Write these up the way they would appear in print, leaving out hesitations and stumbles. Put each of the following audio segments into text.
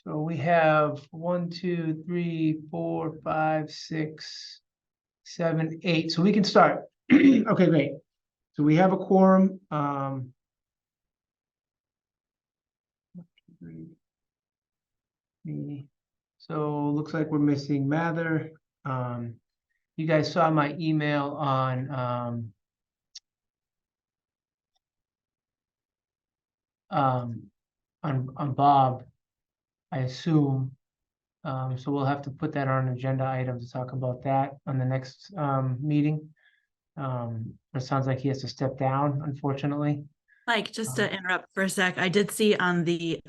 So we have 1, 2, 3, 4, 5, 6, 7, 8. So we can start. Okay, great. So we have a quorum. So looks like we're missing Mather. You guys saw my email on Bob, I assume. So we'll have to put that on an agenda item to talk about that on the next meeting. It sounds like he has to step down, unfortunately. Mike, just to interrupt for a sec, I did see on the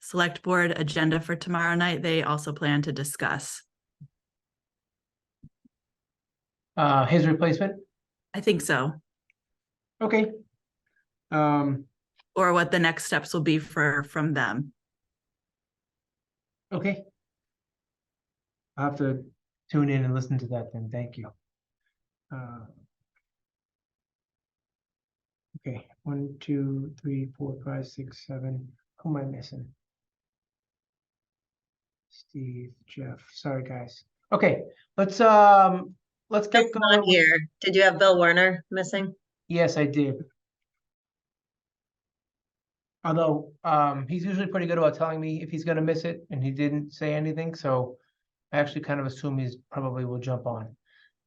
select board agenda for tomorrow night, they also plan to discuss. His replacement? I think so. Okay. Or what the next steps will be from them. Okay. I'll have to tune in and listen to that then. Thank you. Okay, 1, 2, 3, 4, 5, 6, 7. Who am I missing? Steve, Jeff. Sorry, guys. Okay, let's get going. Here. Did you have Bill Werner missing? Yes, I did. Although he's usually pretty good about telling me if he's going to miss it, and he didn't say anything, so I actually kind of assume he's probably will jump on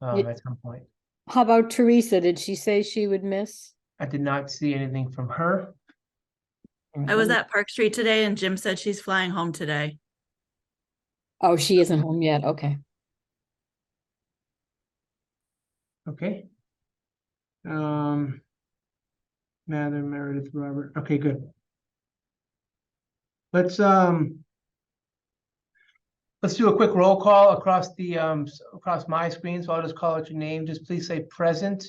at some point. How about Teresa? Did she say she would miss? I did not see anything from her. I was at Park Street today and Jim said she's flying home today. Oh, she isn't home yet. Okay. Okay. Mather, Meredith, Robert. Okay, good. Let's do a quick roll call across the across my screen. So I'll just call out your name. Just please say present.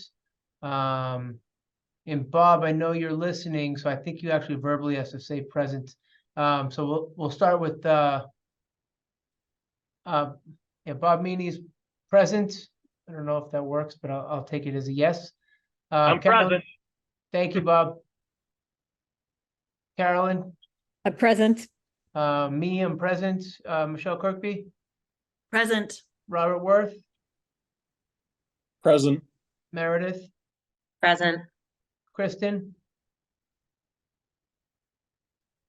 And Bob, I know you're listening, so I think you actually verbally have to say present. So we'll start with yeah, Bob Meany's present. I don't know if that works, but I'll take it as a yes. I'm present. Thank you, Bob. Carolyn? I'm present. Me, I'm present. Michelle Kirkby? Present. Robert Worth? Present. Meredith? Present. Kristen?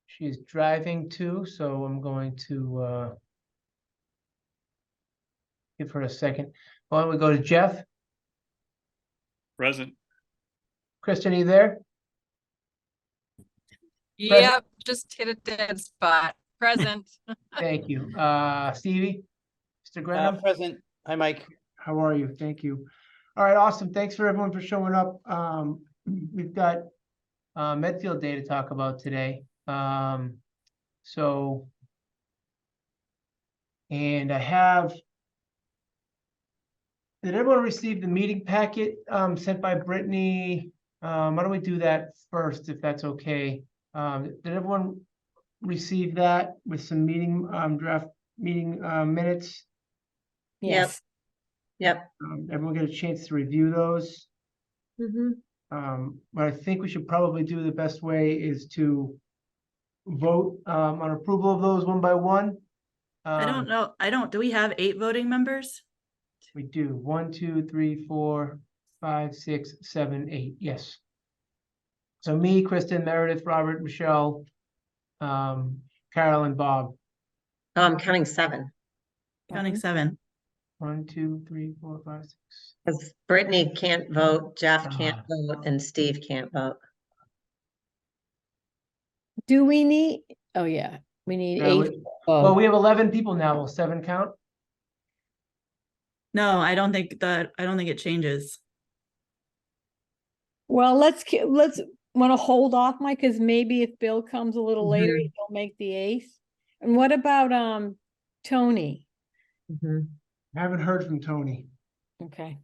She's driving too, so I'm going to give her a second. Why don't we go to Jeff? Present. Kristen, are you there? Yep, just hit a dead spot. Present. Thank you. Stevie? Mr. Grenham? Present. Hi, Mike. How are you? Thank you. All right, awesome. Thanks for everyone for showing up. We've got Medfield Day to talk about today. And I have, did everyone receive the meeting packet sent by Brittany? Why don't we do that first, if that's okay? Did everyone receive that with some meeting draft meeting minutes? Yes. Yep. Everyone get a chance to review those. What I think we should probably do the best way is to vote on approval of those one by one. I don't know. Do we have 8 voting members? We do. 1, 2, 3, 4, 5, 6, 7, 8. Yes. So me, Kristen, Meredith, Robert, Michelle, Carol, and Bob. Oh, I'm counting 7. Counting 7. 1, 2, 3, 4, 5, 6. Because Brittany can't vote, Jeff can't vote, and Steve can't vote. Do we need? Oh, yeah. We need 8. Well, we have 11 people now. Will 7 count? No, I don't think it changes. Well, let's want to hold off, Mike, because maybe if Bill comes a little later, he'll make the 8th. And what about Tony? I haven't heard from Tony. Okay.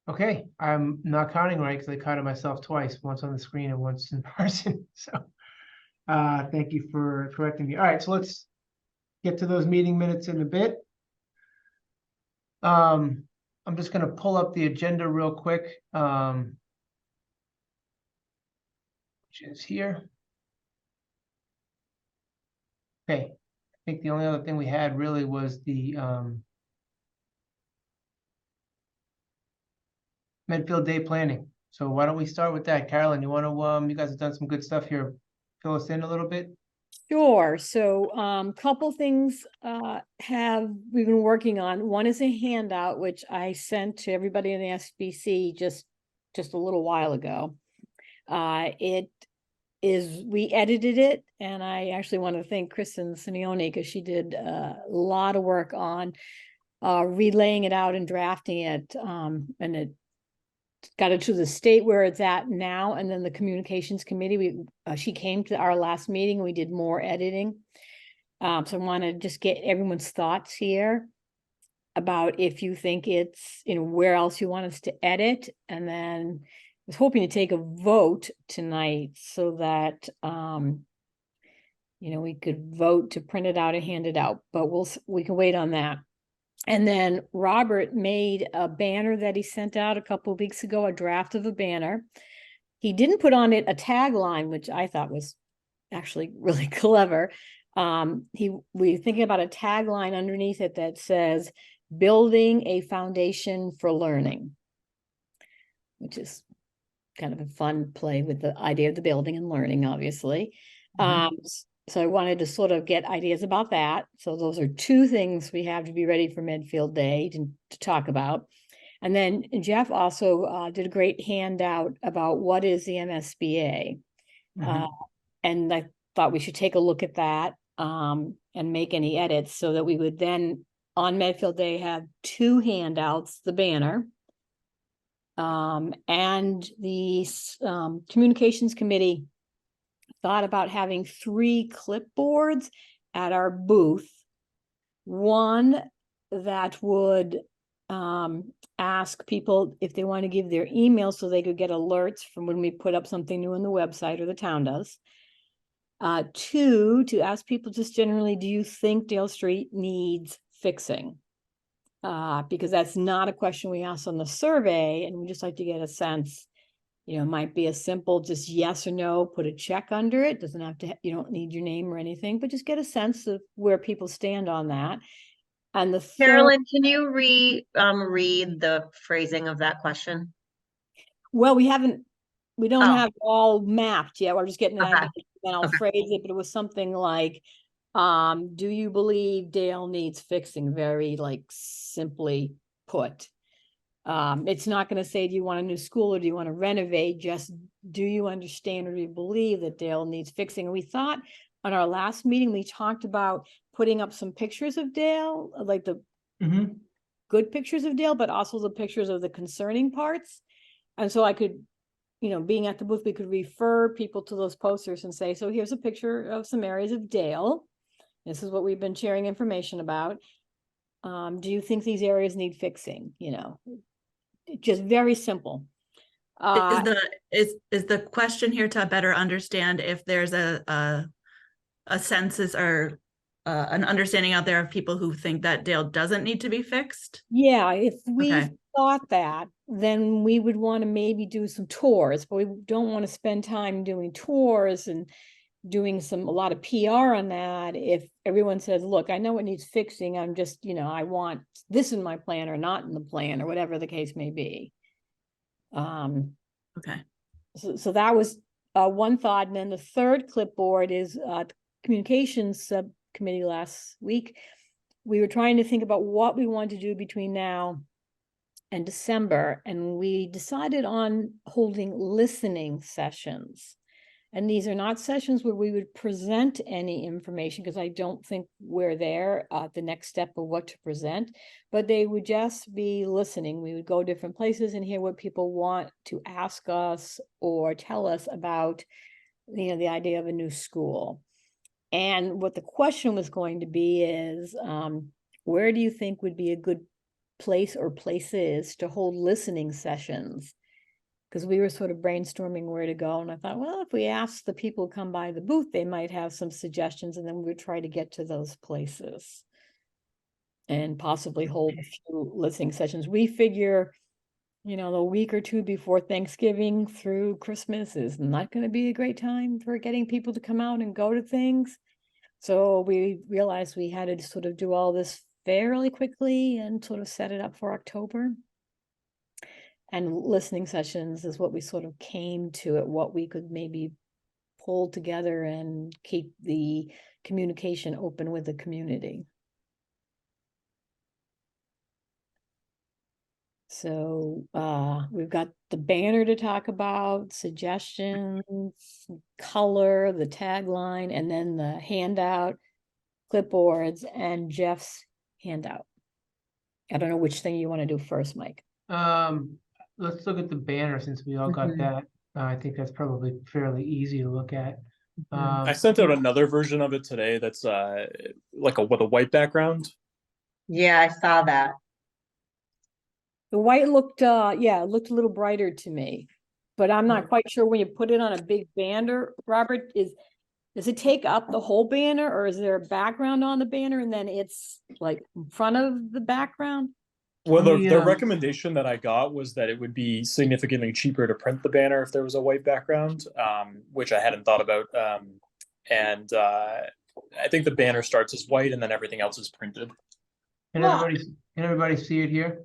Okay, I'm not counting right because I counted myself twice, once on the screen and once in person. So thank you for correcting me. All right, so let's get to those meeting minutes in a bit. I'm just gonna pull up the agenda real quick. Which is here. Okay, I think the only other thing we had really was the Medfield Day planning. So why don't we start with that? Carolyn, you wanna, you guys have done some good stuff here. Fill us in a little bit? Sure. So, couple things we've been working on. One is a handout, which I sent to everybody in the SBC just a little while ago. We edited it, and I actually want to thank Kristen Simeone because she did a lot of work on relaying it out and drafting it. And it got it to the state where it's at now, and then the communications committee, she came to our last meeting, we did more editing. So I want to just get everyone's thoughts here about if you think it's, where else you want us to edit. And then I was hoping to take a vote tonight so that we could vote to print it out and hand it out, but we can wait on that. And then Robert made a banner that he sent out a couple of weeks ago, a draft of a banner. He didn't put on it a tagline, which I thought was actually really clever. We were thinking about a tagline underneath it that says, "Building a foundation for learning," which is kind of a fun play with the idea of the building and learning, obviously. So I wanted to sort of get ideas about that. So those are two things we have to be ready for Medfield Day to talk about. And then Jeff also did a great handout about what is the MSBA. And I thought we should take a look at that and make any edits so that we would then on Medfield Day have two handouts, the banner and the communications committee thought about having 3 clipboards at our booth. One that would ask people if they want to give their email so they could get alerts from when we put up something new on the website, or the town does. 2, to ask people just generally, do you think Dale Street needs fixing? Because that's not a question we asked on the survey, and we just like to get a sense. It might be a simple just yes or no, put a check under it. Doesn't have to, you don't need your name or anything, but just get a sense of where people stand on that. And the third, Carolyn, can you read the phrasing of that question? well, we don't have it all mapped yet. We're just getting an Okay. idea, and I'll phrase it, but it was something like, do you believe Dale needs fixing? Very simply put. It's not going to say, do you want a new school or do you want to renovate? Just, do you understand or do you believe that Dale needs fixing? And we thought on our last meeting, we talked about putting up some pictures of Dale, like the good pictures of Dale, but also the pictures of the concerning parts. And so I could, being at the booth, we could refer people to those posters and say, so here's a picture of some areas of Dale. This is what we've been sharing information about. Do you think these areas need fixing? Just very simple. Is the question here to better understand if there's a census or an understanding out there of people who think that Dale doesn't need to be fixed? Yeah, if we thought that, then we would want to maybe do some tours, but we don't want to spend time doing tours and doing a lot of PR on that. If everyone says, look, I know it needs fixing, I'm just, I want this in my plan or not in the plan, or whatever the case may be. Okay. So that was one thought. And then the third clipboard is communications subcommittee last week. We were trying to think about what we want to do between now and December, and we decided on holding listening sessions. And these are not sessions where we would present any information, because I don't think we're there at the next step of what to present, but they would just be listening. We would go different places and hear what people want to ask us or tell us about, the idea of a new school. And what the question was going to be is, where do you think would be a good place or places to hold listening sessions? Because we were sort of brainstorming where to go. And I thought, well, if we ask the people who come by the booth, they might have some suggestions, and then we would try to get to those places. and possibly hold a few listening sessions. We figure, the week or two before Thanksgiving through Christmas is not going to be a great time for getting people to come out and go to things. So we realized we had to sort of do all this fairly quickly and sort of set it up for October. And listening sessions is what we sort of came to at what we could maybe pull together and keep the communication open with the community. So we've got the banner to talk about, suggestions, color, the tagline, and then the handout, clipboards, and Jeff's handout. I don't know which thing you want to do first, Mike. Let's look at the banner since we all got that. I think that's probably fairly easy to look at. I sent out another version of it today that's with a white background. Yeah, I saw that. The white looked, it looked a little brighter to me, but I'm not quite sure when you put it on a big banner, Robert, does it take up the whole banner, or is there a background on the banner and then it's like in front of the background? Well, the recommendation that I got was that it would be significantly cheaper to print the banner if there was a white background, which I hadn't thought about. And I think the banner starts as white and then everything else is printed. Can everybody see it here?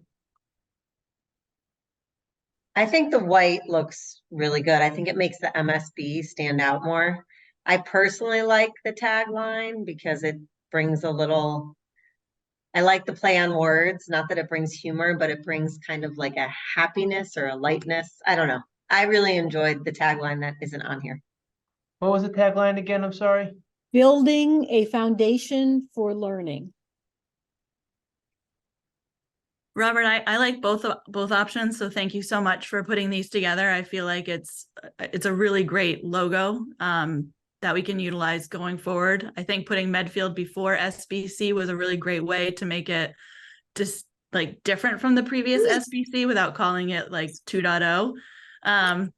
I think the white looks really good. I think it makes the MSB stand out more. I personally like the tagline because it brings I like the play on words, not that it brings humor, but it brings kind of like a happiness or a lightness. I don't know. I really enjoyed the tagline that isn't on here. What was the tagline again? I'm sorry. Building a foundation for learning. Robert, I like both options, so thank you so much for putting these together. I feel like it's a really great logo that we can utilize going forward. I think putting Medfield before SBC was a really great way to make it just like different from the previous SBC without calling it like 2.0. I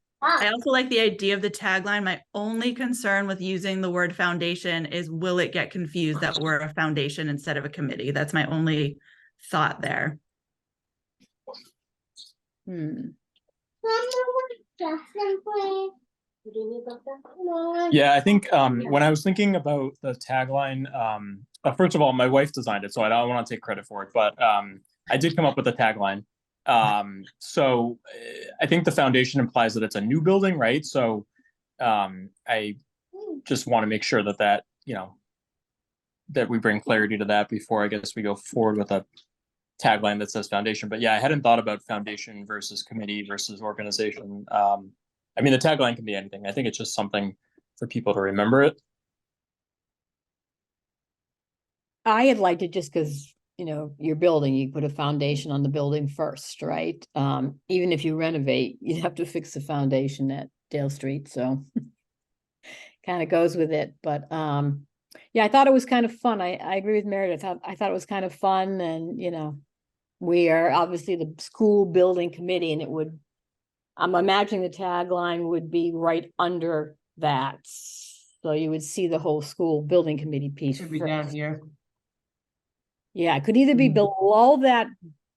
also like the idea of the tagline. My only concern with using the word foundation is, will it get confused that we're a foundation instead of a committee? That's my only thought there. Yeah, I think when I was thinking about the tagline, first of all, my wife designed it, so I don't want to take credit for it, but I did come up with the tagline. So I think the foundation implies that it's a new building, right? So I just want to make sure that that we bring clarity to that before I guess we go forward with a tagline that says foundation. But yeah, I hadn't thought about foundation versus committee versus organization. I mean, the tagline can be anything. I think it's just something for people to remember it. I had liked it just because, you're building, you put a foundation on the building first, right? Even if you renovate, you'd have to fix the foundation at Dale Street. So kind of goes with it. But yeah, I thought it was kind of fun. I agree with Meredith. I thought it was kind of fun. And, we are obviously the school building committee, and I'm imagining the tagline would be right under that. So you would see the whole school building committee piece. Should be down here. Yeah, it could either be below that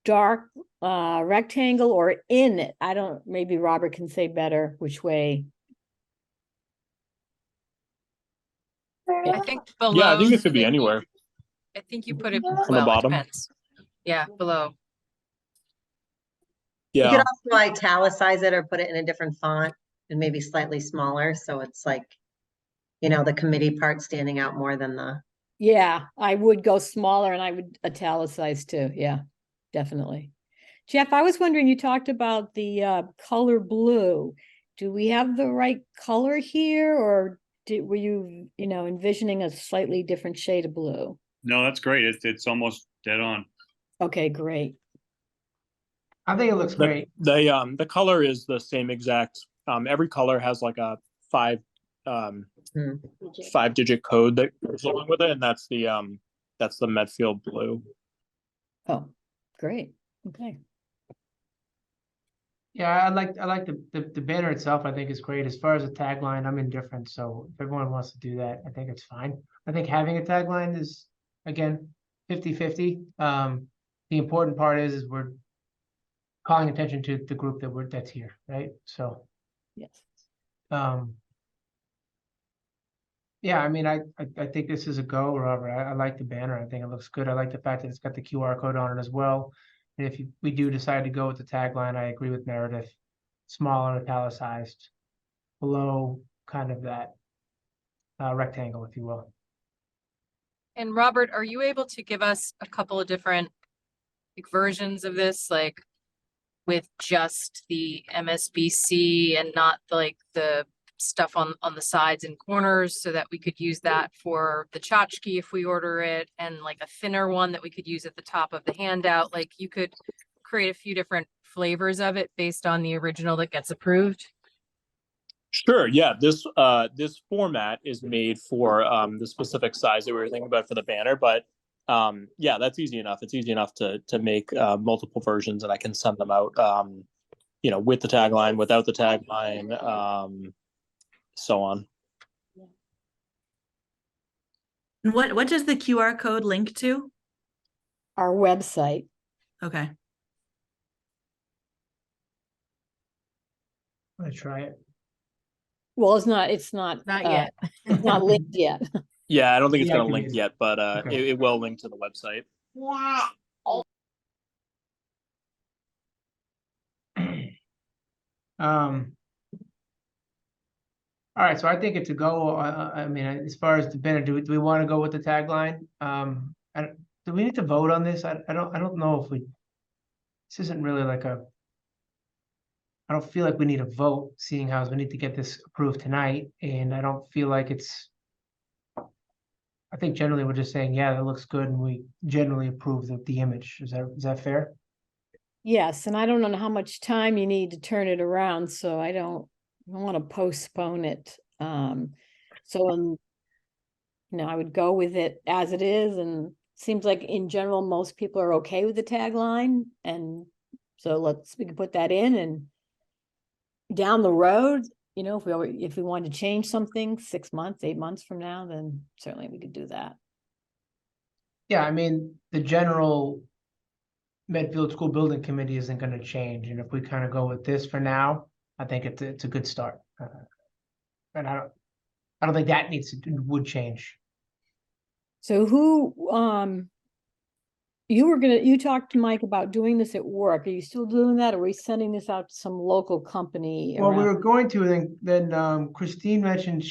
dark rectangle or in it. Maybe Robert can say better which way. I think below. Yeah, I think it could be anywhere. I think you put it, the well, it bottom. depends. Yeah, below. You Yeah, could also italicize it or put it in a different font and maybe slightly smaller. So it's like, the committee part standing out more than the. Yeah, I would go smaller and I would italicize too. Yeah, definitely. Jeff, I was wondering, you talked about the color blue. Do we have the right color here, or were you, envisioning a slightly different shade of blue? No, that's great. It's almost dead on. Okay, great. I think it looks great. the color is the same exact. Every color has like a 5-digit code that goes along with it, and that's the Medfield blue. Oh, great. Okay. Yeah, I like the banner itself. I think is great. As far as a tagline, I'm indifferent. So if everyone wants to do that, I think it's fine. I think having a tagline is, again, 50-50. The important part is we're calling attention to the group that's here, right? So, Yes. yeah, I mean, I think this is a go, Robert. I like the banner. I think it looks good. I like the fact that it's got the QR code on it as well. And if we do decide to go with the tagline, I agree with Meredith. Smaller, italicized, below kind of that rectangle, if you will. And Robert, are you able to give us a couple of different like, versions of this, like with just the MSBC and not like the stuff on the sides and corners, so that we could use that for the tchotchke if we order it, and like a thinner one that we could use at the top of the handout? Like you could create a few different flavors of it based on the original that gets approved. Sure. Yeah. This format is made for the specific size that we were thinking about for the banner, but yeah, that's easy enough. It's easy enough to make multiple versions, and I can send them out. You know, with the tagline, without the tagline, so on. And what does the QR code link to? Our website. Okay. I'm gonna try it. Well, it's not Not yet. it's not linked yet. Yeah, I don't think it's Yeah, I going to can link do it. yet, but Okay. it will link to the website. All right, so I think it's a go. I mean, as far as the banner, do we want to go with the tagline? Do we need to vote on this? I don't know if we. This isn't really like a. I don't feel like we need a vote, seeing how we need to get this approved tonight, and I don't feel like it's. I think generally we're just saying, yeah, that looks good, and we generally approve the image. Is that fair? Yes, and I don't know how much time you need to turn it around, so I don't want to postpone it. So, I would go with it as it is, and seems like in general, most people are okay with the tagline, and so we can put that in, and down the road, if we wanted to change something 6 months, 8 months from now, then certainly we could do that. Yeah, I mean, the general Medfield School Building Committee isn't going to change, and if we kind of go with this for now, I think it's a good start. And I don't think that would change. So you talked to Mike about doing this at work. Are you still doing that? Or are we sending this out to some local company? Well, we around? were going to, then Christine mentioned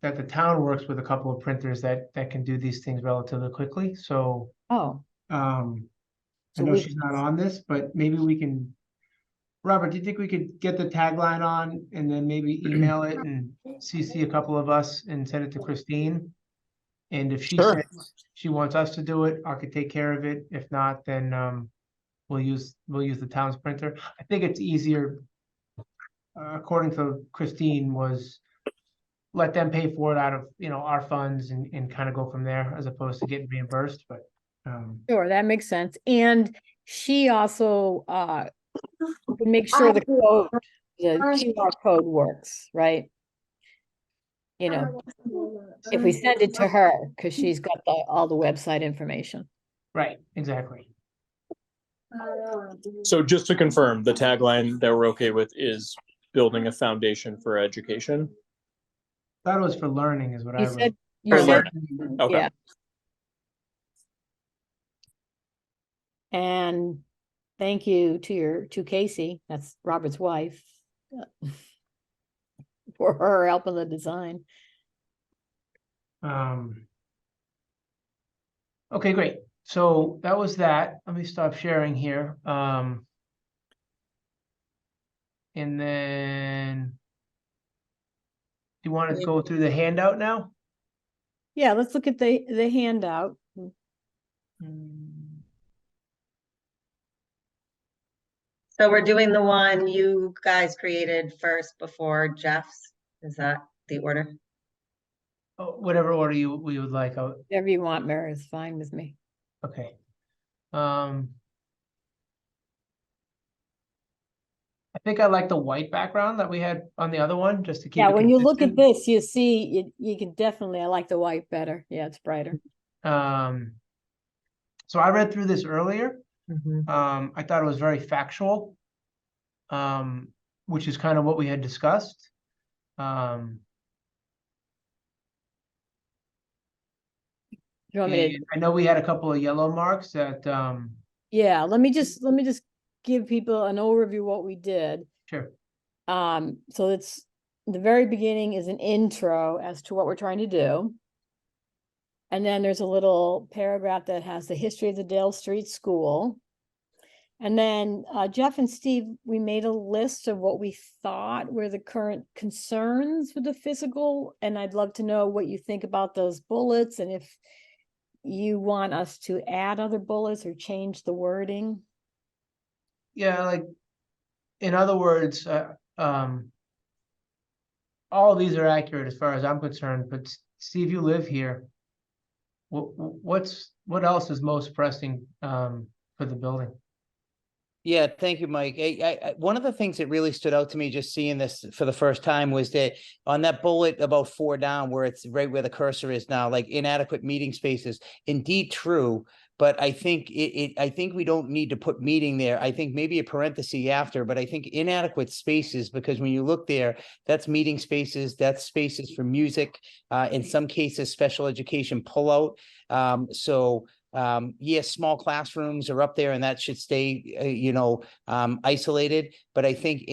that the town works with a couple of printers that can do these things relatively quickly. So Oh, I So know we- she's not on this, but maybe we can. Robert, do you think we could get the tagline on and then maybe email it and CC a couple of us and send it to Christine? And if she Sure. says she wants us to do it, I could take care of it. If not, then we'll use the town's printer. I think it's easier, according to Christine, was let them pay for it out of our funds and kind of go from there, as opposed to getting reimbursed. But sure, that makes sense. And she also would make sure the QR code works, right? If we send it to her, because she's got all the website information. right, exactly. So just to confirm, the tagline that we're okay with is building a foundation for education. Thought it was for learning, is what I You was. said, For you said, learning. Okay. yeah. And thank you to Casey, that's Robert's wife, for her help in the design. Okay, great. So that was that. Let me stop sharing here. And then do you want to go through the handout now? Yeah, let's look at the handout. So we're doing the one you guys created first before Jeff's. Is that the order? Oh, whatever order we would like. Whatever you want, Mary, is fine with me. Okay. I think I like the white background that we had on the other one, just to keep Yeah, it when you look at consistent. this, you see, you can definitely, I like the white better. Yeah, it's brighter. So I read through this earlier. Mhm. I thought it was very factual, which is kind of what we had discussed. Um, You want me to? and I know we had a couple of yellow marks that, Yeah, let me just give people an overview of what we did. sure. So it's the very beginning is an intro as to what we're trying to do. And then there's a little paragraph that has the history of the Dale Street School. And then Jeff and Steve, we made a list of what we thought were the current concerns with the physical. And I'd love to know what you think about those bullets and if you want us to add other bullets or change the wording. Yeah, like, in other words, all of these are accurate as far as I'm concerned, but Steve, you live here. What else is most pressing, for the building? Yeah, thank you, Mike. One of the things that really stood out to me just seeing this for the first time was that on that bullet about 4 down, where it's right where the cursor is now, like inadequate meeting spaces, indeed true. But I think I think we don't need to put meeting there. I think maybe a parenthesis after, but I think inadequate spaces, because when you look there, that's meeting spaces, that's spaces for music, in some cases, special education pullout. Yes, small classrooms are up there and that should stay, isolated, but I think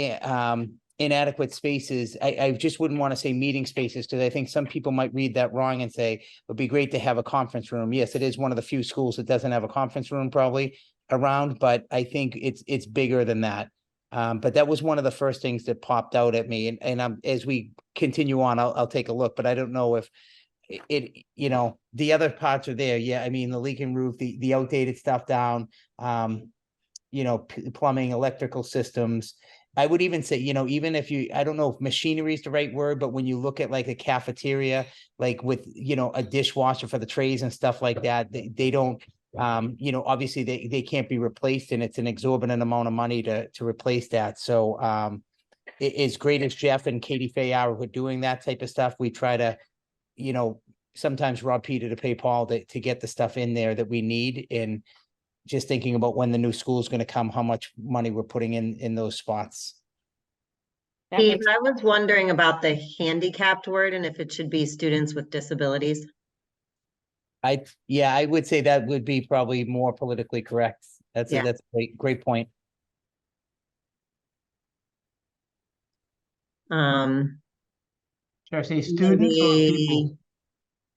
inadequate spaces, I just wouldn't want to say meeting spaces, because I think some people might read that wrong and say it would be great to have a conference room. Yes, it is one of the few schools that doesn't have a conference room probably around, but I think it's bigger than that. But that was one of the first things that popped out at me, and as we continue on, I'll take a look, but I don't know if the other parts are there. Yeah, I mean, the leaking roof, the outdated stuff down, plumbing, electrical systems. I would even say, even if I don't know if machinery is the right word, but when you look at like a cafeteria, like with, a dishwasher for the trays and stuff like that, they don't, obviously they can't be replaced, and it's an exorbitant amount of money to replace that. So, as great as Jeff and Katie Fay are with doing that type of stuff, we try to, sometimes rob Peter to pay Paul to get the stuff in there that we need. And just thinking about when the new school is going to come, how much money we're putting in those spots. That Steve, makes, I was wondering about the handicapped word and if it should be students with disabilities. I would say that would be probably more politically correct. That's Yeah. that's a great point. Should I say students or people?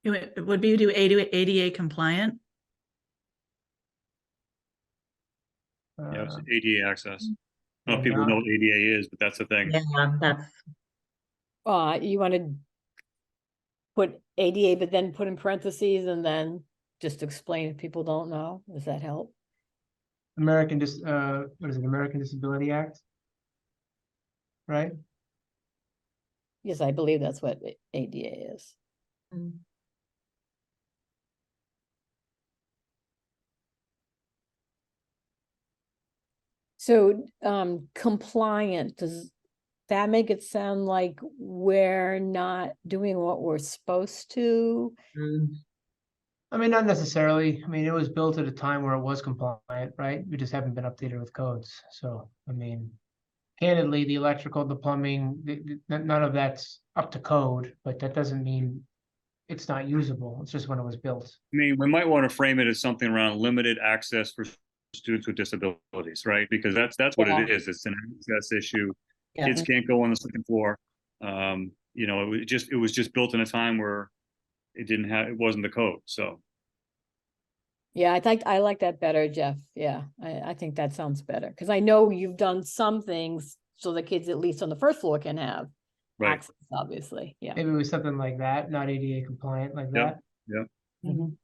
It would be do ADA compliant. Yeah, it's Uh, ADA access. I don't know if yeah, people know what ADA is, but that's the thing. Yeah, that's, you want to put ADA, but then put in parentheses and then just explain if people don't know. Does that help? what is it, American Disability Act? Right? Yes, I believe that's what ADA is. So, compliant, does that make it sound like we're not doing what we're supposed to? I mean, not necessarily. I mean, it was built at a time where it was compliant, right? We just haven't been updated with codes. So, I mean, candidly, the electrical, the plumbing, none of that's up to code, but that doesn't mean it's not usable. It's just when it was built. I mean, we might want to frame it as something around limited access for students with disabilities, right? Because that's what Yeah. it is. It's an access issue. yeah. Kids can't go on the second floor. It was just built in a time where it wasn't the code. So Yeah, I like that better, Jeff. Yeah, I think that sounds better, because I know you've done some things so the kids at least on the first floor can have right. access, obviously, yeah. Maybe it was something like that, not ADA compliant like Yep. that. Yep. Mhm.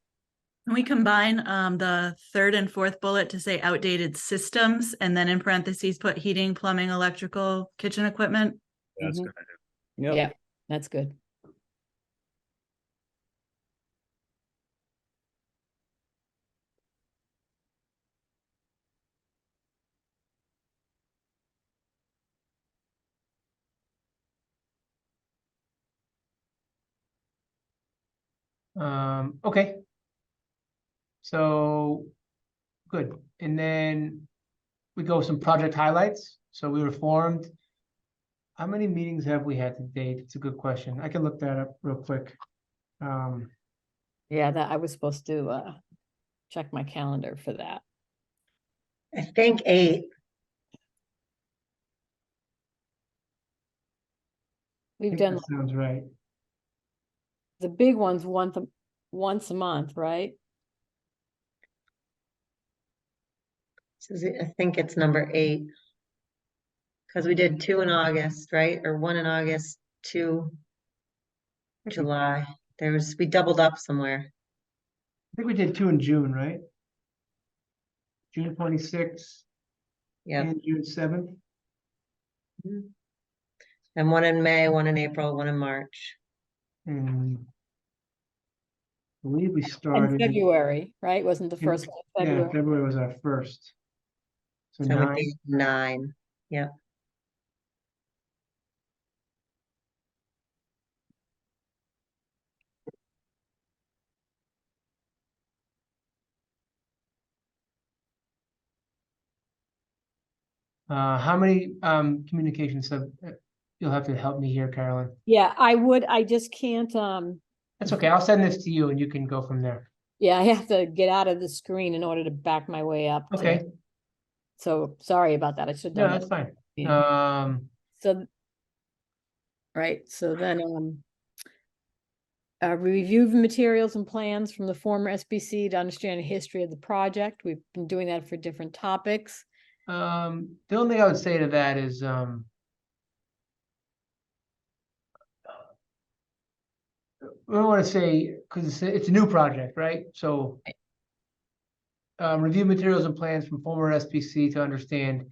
Can we combine the third and fourth bullet to say outdated systems, and then in parentheses put heating, plumbing, electrical, kitchen equipment? That's Mhm. good. Yep. Yeah, that's good. Okay. So good. And then we go with some project highlights. So we were formed. How many meetings have we had to date? It's a good question. I can look that up real quick. Yeah, that I was supposed to check my calendar for that. I think 8. I We've think done that sounds right. the big ones once a month, right? I think it's number 8. Because we did 2 in August, right? Or 1 in August, 2 July. We doubled up somewhere. I think we did 2 in June, right? June 26th Yeah. and June 7th. And 1 in May, 1 in April, 1 in March. And I believe we And started. February, right? Wasn't the in- first one Yeah, February? February was our first. So So 9. we did 9. Yeah. How many communications have you'll have to help me here, Carolyn? Yeah, I just can't, That's okay. I'll send this to you and you can go from there. yeah, I have to get out of the screen in order to back my way up. to- Okay. So sorry about that. I should No, have that's done fine. that. So, right, so then, review the materials and plans from the former SBC to understand the history of the project. We've been doing that for different topics. The only thing I would say to that is we don't want to say, because it's a new project, right? So review materials and plans from former SPC to understand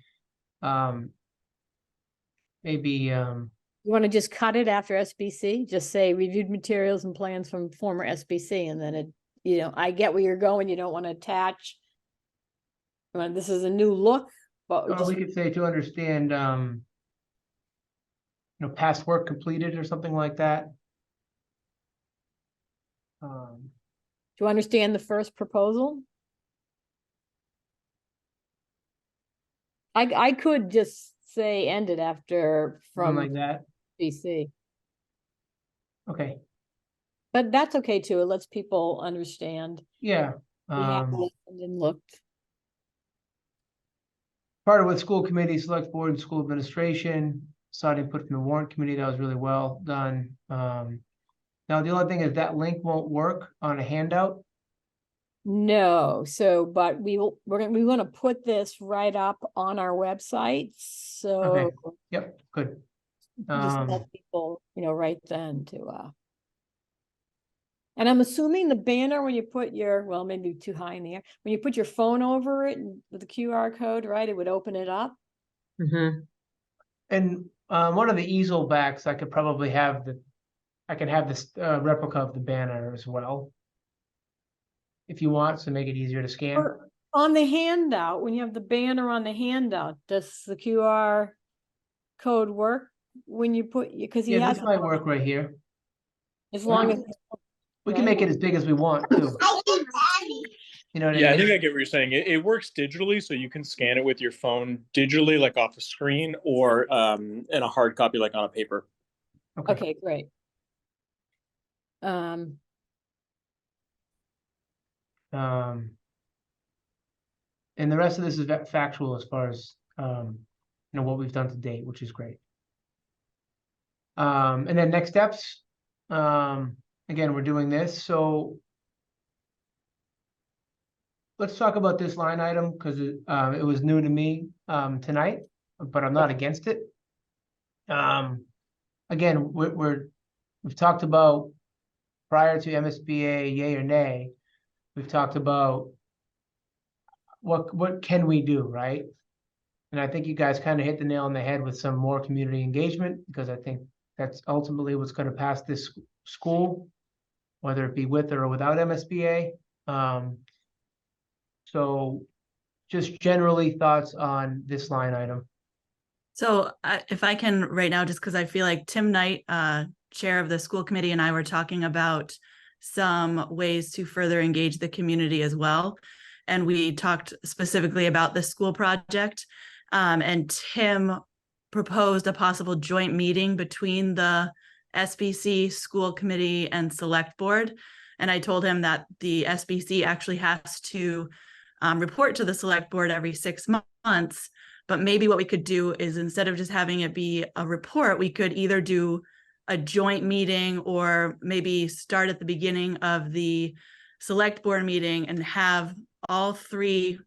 maybe You want to just cut it after SBC? Just say reviewed materials and plans from former SBC, and then it, I get where you're going. You don't want to attach. Well, this is a new look, but or just, we could say to understand past work completed or something like that. do you understand the first proposal? I could just say end it after Something from like that. BC, Okay. but that's okay too. It lets people understand. Yeah. We have listened and looked. Part with school committee, select board, and school administration, sought input from the warrant committee. That was really well done. Now, the only thing is that link won't work on a handout. No, so, but we want to put this right up on our website, so Yep, good. just let people, right then and I'm assuming the banner, when you put well, maybe too high in the air, when you put your phone over it with the QR code, right, it would open it up. And one of the easel backs, I could probably have I can have this replica of the banner as well, if you want, to make it easier to scan. Or on the handout, when you have the banner on the handout, does the QR code work when you put, because he Yeah, has, this might work right here. as long as. We can make it as big as we want too. You know what Yeah, I I mean? think I get what you're saying. It works digitally, so you can scan it with your phone digitally, like off the screen, or in a hard copy, like on a paper. Okay, great. And the rest of this is factual as far as what we've done to date, which is great. And then next steps. Again, we're doing this, so let's talk about this line item because it was new to me tonight, but I'm not against it. Again, we've talked about prior to MSBA, yay or nay. We've talked about what can we do, right? And I think you guys kind of hit the nail on the head with some more community engagement, because I think that's ultimately what's going to pass this school, whether it be with or without MSBA. So just generally thoughts on this line item. So if I can right now, just because I feel like Tim Knight, chair of the school committee, and I were talking about some ways to further engage the community as well. and we talked specifically about the school project. And Tim proposed a possible joint meeting between the SBC, school committee, and select board. And I told him that the SBC actually has to report to the select board every 6 months. But maybe what we could do is, instead of just having it be a report, we could either do a joint meeting, or maybe start at the beginning of the select board meeting and have all three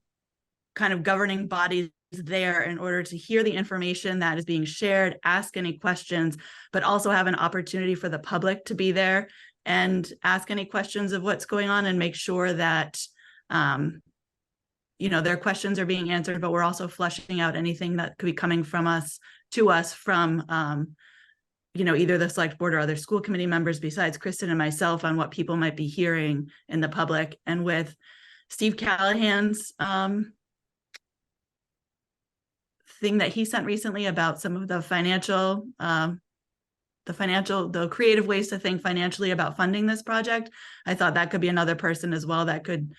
kind of governing bodies there in order to hear the information that is being shared, ask any questions, but also have an opportunity for the public to be there and ask any questions of what's going on, and make sure that their questions are being answered, but we're also flushing out anything that could be coming from us to us from either the select board or other school committee members besides Kristen and myself, on what people might be hearing in the public. And with Steve Callahan's thing that he sent recently about some of the creative ways to think financially about funding this project, I thought that could be another person as well that could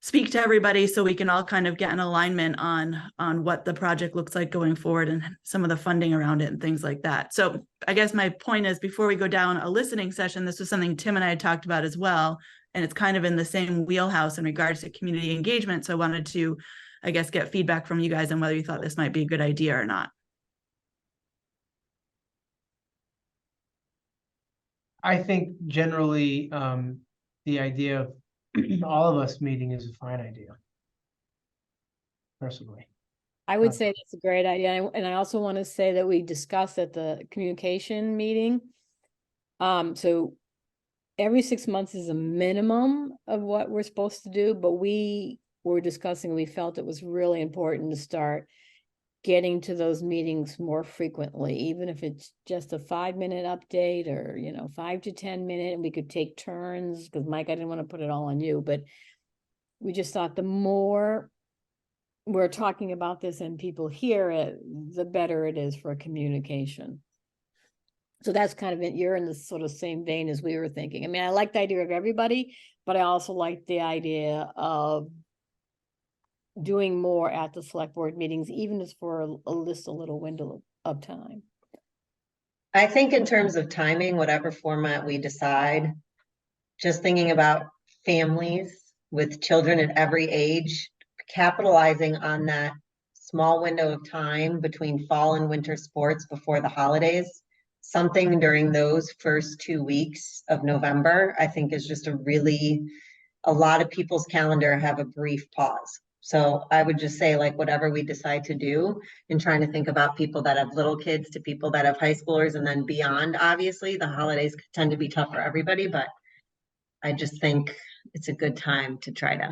speak to everybody, so we can all kind of get an alignment on what the project looks like going forward and some of the funding around it and things like that. So I guess my point is, before we go down a listening session, this was something Tim and I had talked about as well, and it's kind of in the same wheelhouse in regards to community engagement. So I wanted to, I guess, get feedback from you guys on whether you thought this might be a good idea or not. I think generally, the idea of all of us meeting is a fine idea. Personally. I would say that's a great idea. And I also want to say that we discussed at the communication meeting. So every 6 months is a minimum of what we're supposed to do, but we were discussing, we felt it was really important to start getting to those meetings more frequently, even if it's just a 5-minute update, or 5 to 10 minute, and we could take turns, because Mike, I didn't want to put it all on you, but we just thought the more we're talking about this and people hear it, the better it is for communication. So that's kind of it. You're in the sort of same vein as we were thinking. I mean, I like the idea of everybody, but I also like the idea of doing more at the select board meetings, even as for a little window of time. I think in terms of timing, whatever format we decide, just thinking about families with children at every age, capitalizing on that small window of time between fall and winter sports before the holidays, something during those first 2 weeks of November, I think is just a lot of people's calendar have a brief pause. So I would just say, like, whatever we decide to do, in trying to think about people that have little kids to people that have high schoolers and then beyond, obviously the holidays tend to be tough for everybody, but I just think it's a good time to try to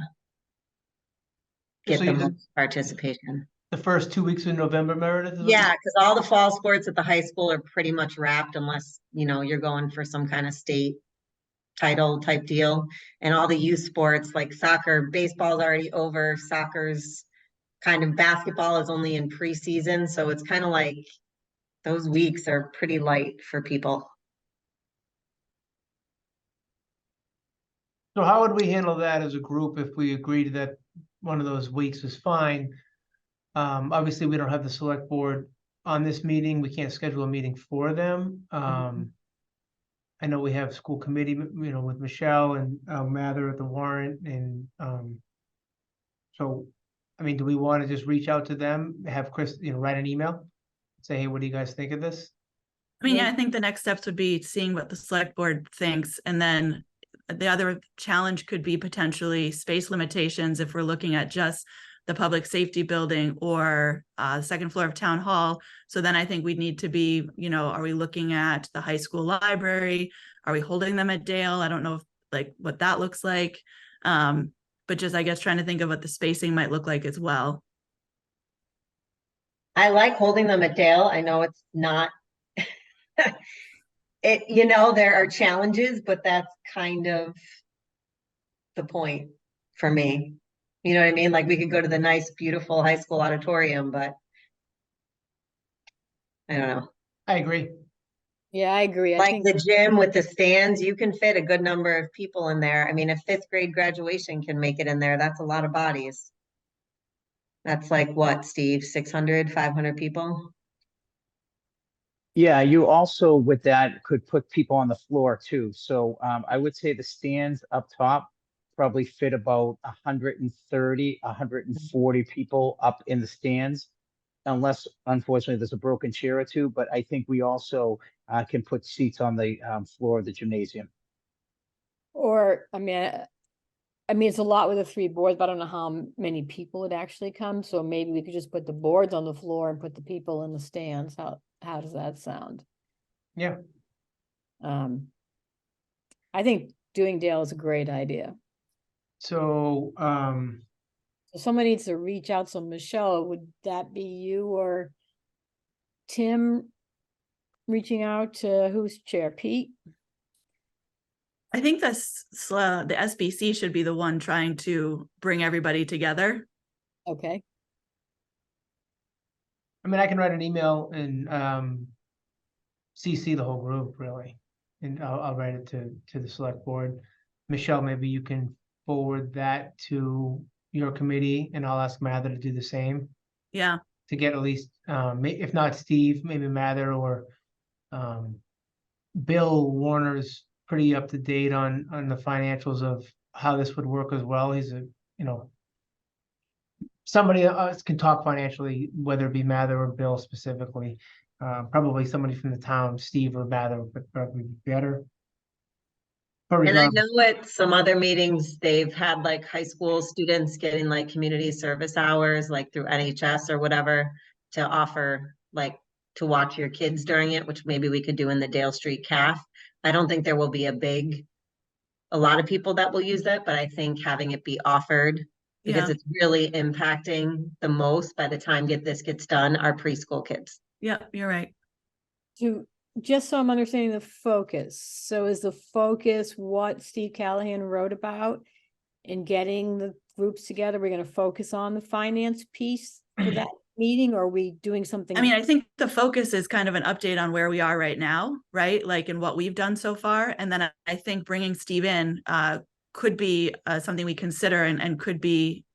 get the most participation. The first 2 weeks of November, Meredith? Yeah, because all the fall sports at the high school are pretty much wrapped, unless, you're going for some kind of state title type deal. And all the youth sports like soccer, baseball's already over, soccer's kind of, basketball is only in preseason. So it's kind of like those weeks are pretty light for people. So how would we handle that as a group if we agreed that one of those weeks is fine? Obviously, we don't have the select board on this meeting. We can't schedule a meeting for them. I know we have school committee, with Michelle and Mather at the warrant. And so, I mean, do we want to just reach out to them, have Chris, write an email, say, hey, what do you guys think of this? I mean, yeah, I think the next steps would be seeing what the select board thinks. And then the other challenge could be potentially space limitations if we're looking at just the public safety building or the second floor of town hall. So then I think we'd need to be, are we looking at the high school library? Are we holding them at Dale? I don't know what that looks like. But just, I guess, trying to think of what the spacing might look like as well. I like holding them at Dale. I know it's not, there are challenges, but that's kind of the point for me. You know what I mean? Like, we could go to the nice, beautiful high school auditorium, but I don't know. I agree. Yeah, I agree. I Like think the gym with the stands, you can fit a good number of people in there. I mean, if fifth grade graduation can make it in there, that's a lot of bodies. That's like what, Steve, 600, 500 people? Yeah, you also with that could put people on the floor too. So I would say the stands up top probably fit about 130, 140 people up in the stands. Unless unfortunately there's a broken chair or two, but I think we also can put seats on the floor of the gymnasium. Or, I mean, it's a lot with the 3 boards, but I don't know how many people would actually come. So maybe we could just put the boards on the floor and put the people in the stands. How does that sound? Yeah, I think doing Dale is a great idea. so, So someone needs to reach out. So Michelle, would that be you or Tim reaching out to who's chair, Pete? I think the SBC should be the one trying to bring everybody together. Okay. I mean, I can write an email and CC the whole group really, and I'll write it to the select board. Michelle, maybe you can forward that to your committee, and I'll ask Mather to do the same Yeah, to get at least, if not Steve, maybe Mather or Bill Warner's pretty up to date on the financials of how this would work as well. He's a, somebody else can talk financially, whether it be Mather or Bill specifically. Probably somebody from the town, Steve or Mather, would probably be better. But And I regardless, know at some other meetings, they've had like high school students getting like community service hours, like through NHS or whatever, to offer like to watch your kids during it, which maybe we could do in the Dale Street Caf. I don't think there will be a lot of people that will use that, but I think having it be offered because yeah, it's really impacting the most by the time this gets done, our preschool kids. yeah, you're right. Just so I'm understanding the focus. So is the focus what Steve Callahan wrote about in getting the groups together? We're going to focus on the finance piece for that meeting, or are we doing something? I mean, I think the focus is kind of an update on where we are right now, right? Like in what we've done so far. And then I think bringing Steve in could be something we consider and could be,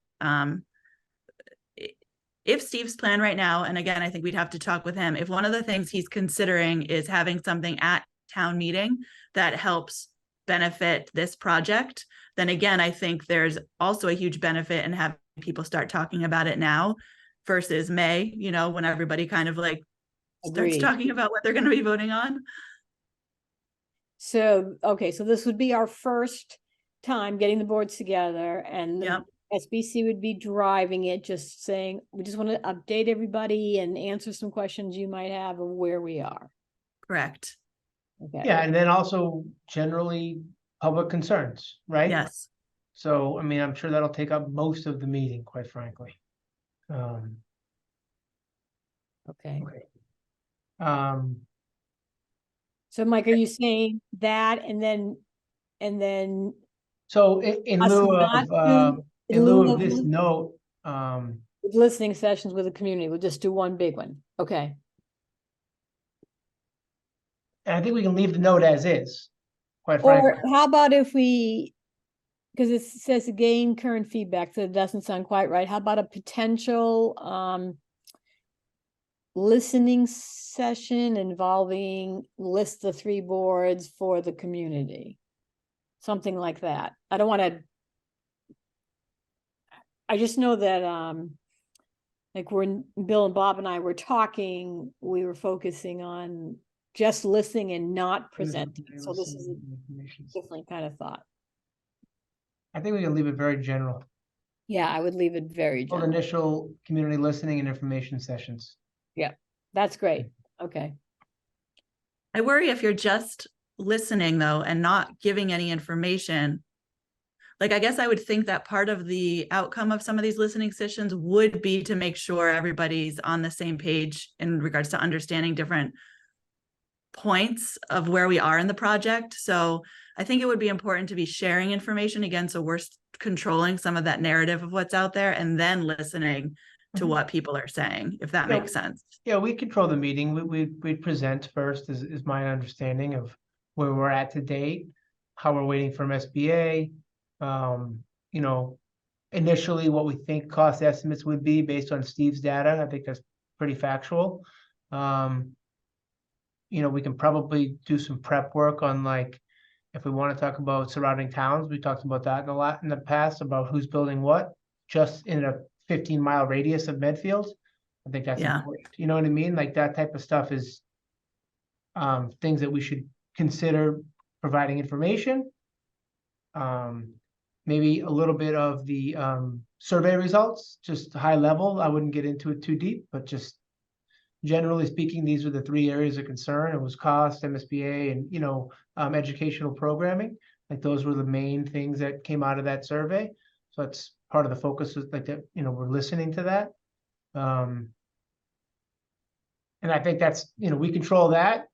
if Steve's plan right now, and again, I think we'd have to talk with him, if one of the things he's considering is having something at town meeting that helps benefit this project, then again, I think there's also a huge benefit in having people start talking about it now versus May, when everybody kind of like starts Agreed. talking about what they're going to be voting on. So, okay, so this would be our first time getting the boards together, and the Yep. SBC would be driving it, just saying, we just want to update everybody and answer some questions you might have of where we are. Correct. Okay. yeah, and then also generally public concerns, right? Yes. So, I mean, I'm sure that'll take up most of the meeting, quite frankly. Okay. So Mike, are you saying that and then so in us lieu not of, do- in lieu of this note, with listening sessions with the community, we'll just do one big one. Okay. and I think we can leave the note as is, quite Or frankly. how about if we, because it says gain current feedback, so it doesn't sound quite right. How about a potential listening session involving list the 3 boards for the community? Something like that. I don't want to, I just know that like when Bill and Bob and I were talking, we were focusing on just listening and not presenting. So this is a different kind of thought. I think we can leave it very general. Yeah, I would leave it very Called general. initial community listening and information sessions. Yeah, that's great. Okay. I worry if you're just listening though and not giving any information. Like, I guess I would think that part of the outcome of some of these listening sessions would be to make sure everybody's on the same page in regards to understanding different points of where we are in the project. So I think it would be important to be sharing information again, so we're controlling some of that narrative of what's out there and then listening to Mhm. what people are saying, if that Yeah. makes sense. Yeah, we control the meeting. We present first is my understanding of where we're at to date, how we're waiting from SBA. You know, initially what we think cost estimates would be based on Steve's data. I think that's pretty factual. You know, we can probably do some prep work on like, if we want to talk about surrounding towns, we talked about that a lot in the past about who's building what, just in a 15-mile radius of Medfield. I think that's Yeah. important. You know what I mean? Like that type of stuff is things that we should consider providing information. Maybe a little bit of the survey results, just high level. I wouldn't get into it too deep, but just generally speaking, these are the three areas of concern. It was cost, MSBA, and, you know, educational programming. Like those were the main things that came out of that survey. So that's part of the focus is like that, you know, we're listening to that. And I think that's, you know, we control that.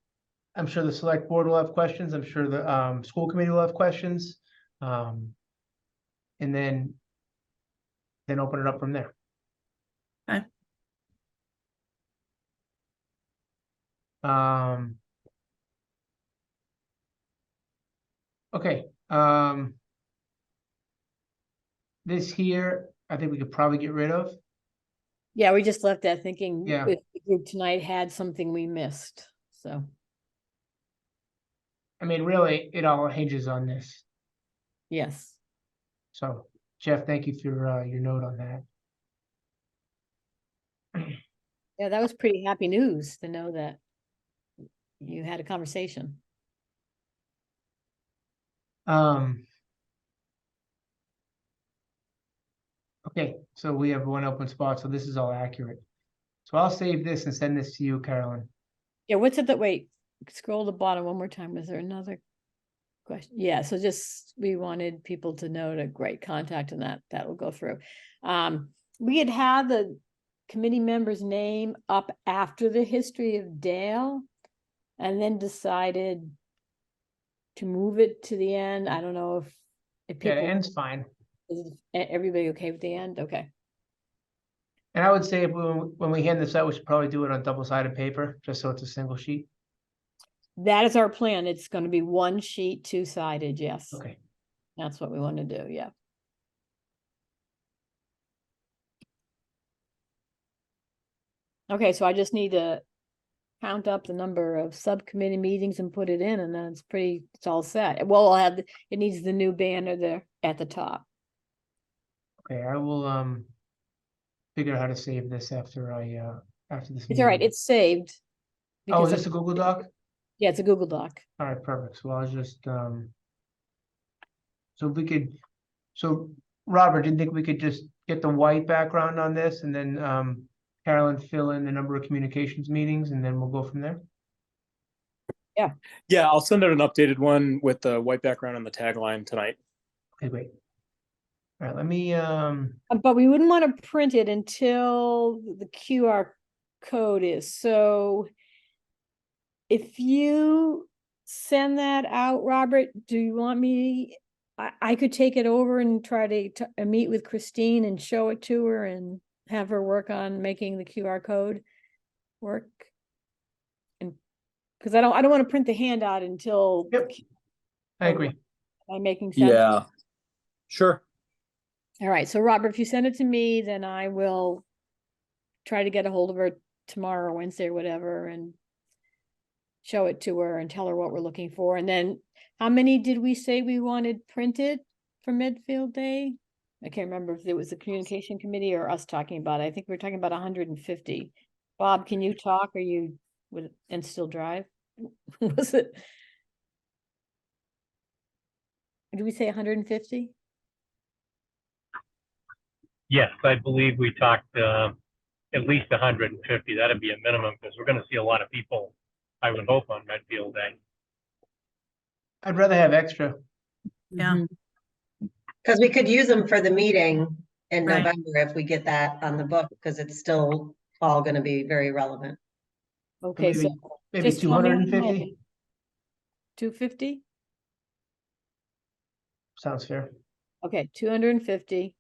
I'm sure the select board will have questions. I'm sure the school committee will have questions. And then open it up from there. Okay. Okay. This here, I think we could probably get rid of. Yeah, we just left that thinking Yeah. if the group tonight had something we missed, so. I mean, really, it all hinges on this. Yes. So, Jeff, thank you for your note on that. Yeah, that was pretty happy news to know that you had a conversation. Okay, so we have one open spot, so this is all accurate. So I'll save this and send this to you, Carolyn. Yeah, what's it that, wait, scroll to the bottom one more time. Was there another question? Yeah, so just, we wanted people to know to great contact and that will go through. We had the committee member's name up after the history of Dale and then decided to move it to the end. I don't know if Yeah, people, the end's fine. is everybody okay with the end? Okay. And I would say if when we hand this out, we should probably do it on double-sided paper, just so it's a single sheet. That is our plan. It's going to be one sheet, two-sided, yes. Okay. That's what we want to do, yeah. Okay, so I just need to count up the number of subcommittee meetings and put it in, and then it's all set. Well, it needs the new banner there at the top. Okay, I will figure out how to save this after after this. It's all right, meeting. it's saved. Oh, is because this a Google Doc? Yeah, it's a Google Doc. All right, perfect. So I'll just so Robert, do you think we could just get the white background on this and then Carolyn fill in the number of communications meetings and then we'll go from there? Yeah, I'll send out an updated one with the white background and the tagline tonight. Okay, great. All right, let me But we wouldn't want to print it until the QR code is. So if you send that out, Robert, do you want me? I could take it over and try to meet with Christine and show it to her and have her work on making the QR code work. And because I don't want to print the handout until. Yep. I agree. Am I making sense? Yeah, sure. All right, so Robert, if you send it to me, then I will try to get a hold of her tomorrow or Wednesday or whatever and show it to her and tell her what we're looking for. And then how many did we say we wanted printed for Medfield Day? I can't remember if it was the communication committee or us talking about it. I think we were talking about 150. Bob, can you talk? Or you would and still drive? Was it? Did we say 150? Yes, I believe we talked at least 150. That'd be a minimum because we're going to see a lot of people, I would hope, on Medfield Day. I'd rather have extra. Yeah. Because we could use them for the meeting in Right. November if we get that on the book, because it's still all going to be very relevant. Okay, so Maybe just tell me 250 250? sounds fair. Okay, 250.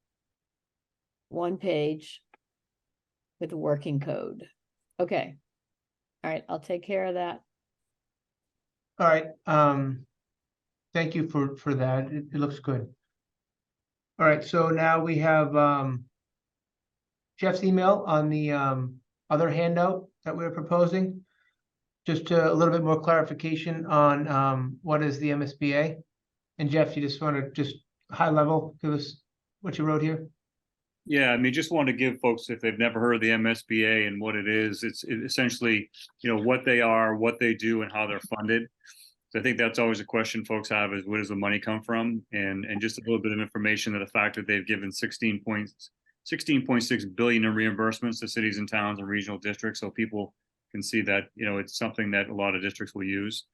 One page. with the working code. Okay. All right, I'll take care of that. All right, thank you for that. It looks good. All right, so now we have Jeff's email on the other handout that we were proposing. Just a little bit more clarification on what is the MSBA. And Jeff, you just want to just high level give us what you wrote here? Yeah, I mean, just want to give folks, if they've never heard of the MSBA and what it is, it's essentially, what they are, what they do, and how they're funded. So I think that's always a question folks have is where does the money come from? And just a little bit of information to the fact that they've given 16.6 billion in reimbursements to cities and towns and regional districts. So people can see that, it's something that a lot of districts will use.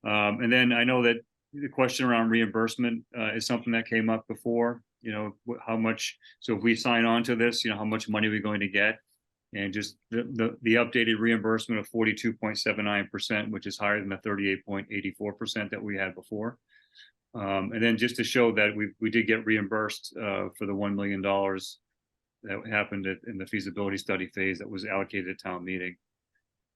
And then I know that the question around reimbursement is something that came up before, how much, so if we sign on to this, how much money are we going to get? And just the updated reimbursement of 42.79%, which is higher than the 38.84% that we had before. And then just to show that we did get reimbursed for the $1 million that happened in the feasibility study phase that was allocated at town meeting.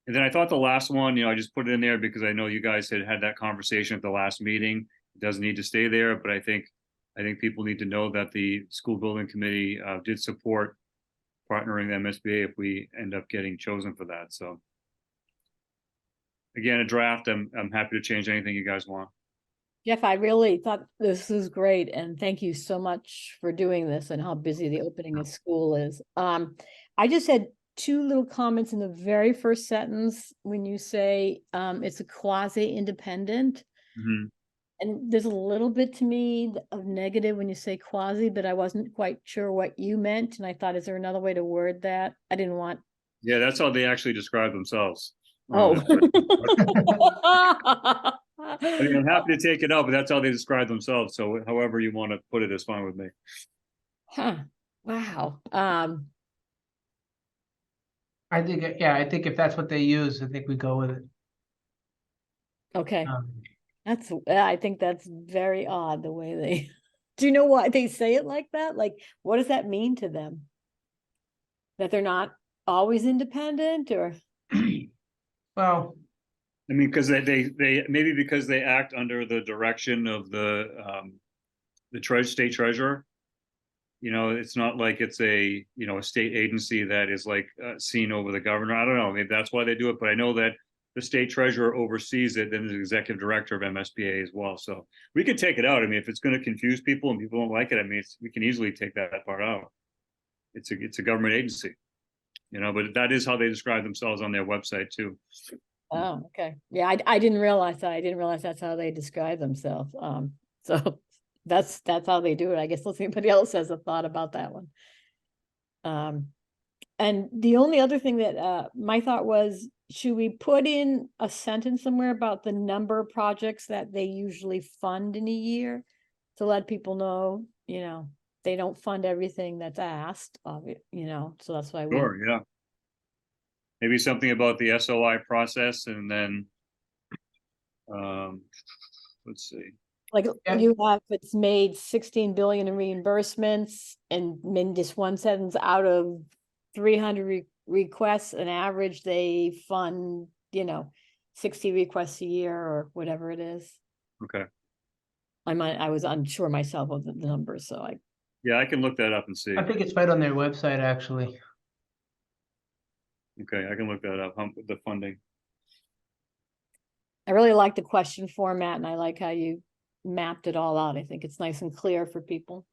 And then I thought the last one, I just put it in there because I know you guys had that conversation at the last meeting. It doesn't need to stay there, but I think people need to know that the school building committee did support partnering the MSBA if we end up getting chosen for that. So again, a draft. I'm happy to change anything you guys want. Jeff, I really thought this was great, and thank you so much for doing this and how busy the opening of school is. I just had two little comments in the very first sentence when you say it's a quasi-independent. Mm-hmm. And there's a little bit to me of negative when you say quasi, but I wasn't quite sure what you meant. And I thought, is there another way to word that? I didn't want. Yeah, that's how they actually describe themselves. Oh. I mean, I'm happy to take it out, but that's how they describe themselves. So however you want to put it is fine with me. Huh. Wow. I think if that's what they use, I think we go with it. Okay. I think that's very odd the way they, do you know why they say it like that? Like, what does that mean to them? That they're not always independent or? Well, I mean, because they maybe because they act under the direction of the state treasurer. It's not like it's a a state agency that is like seen over the governor. I don't know. Maybe that's why they do it. But I know that the state treasurer oversees it, then there's the executive director of MSBA as well. So we could take it out. I mean, if it's going to confuse people and people don't like it, I mean, we can easily take that part out. It's a government agency, but that is how they describe themselves on their website too. Oh, okay. Yeah, I didn't realize that. I didn't realize that's how they describe themselves. So that's how they do it. I guess unless anybody else has a thought about that one. And the only other thing that my thought was, should we put in a sentence somewhere about the number of projects that they usually fund in a year to let people know, they don't fund everything that's asked of it, so that's why we. Sure, yeah. Maybe something about the SOI process, and then let's see. Like Yeah. you have, it's made 16 billion in reimbursements, and in just one sentence, out of 300 requests, an average, they fund, 60 requests a year or whatever it is. Okay. I was unsure myself of the numbers, so Yeah, I can look that up and see. I think it's right on their website, actually. Okay, I can look that up. The funding. I really like the question format, and I like how you mapped it all out. I think it's nice and clear for people.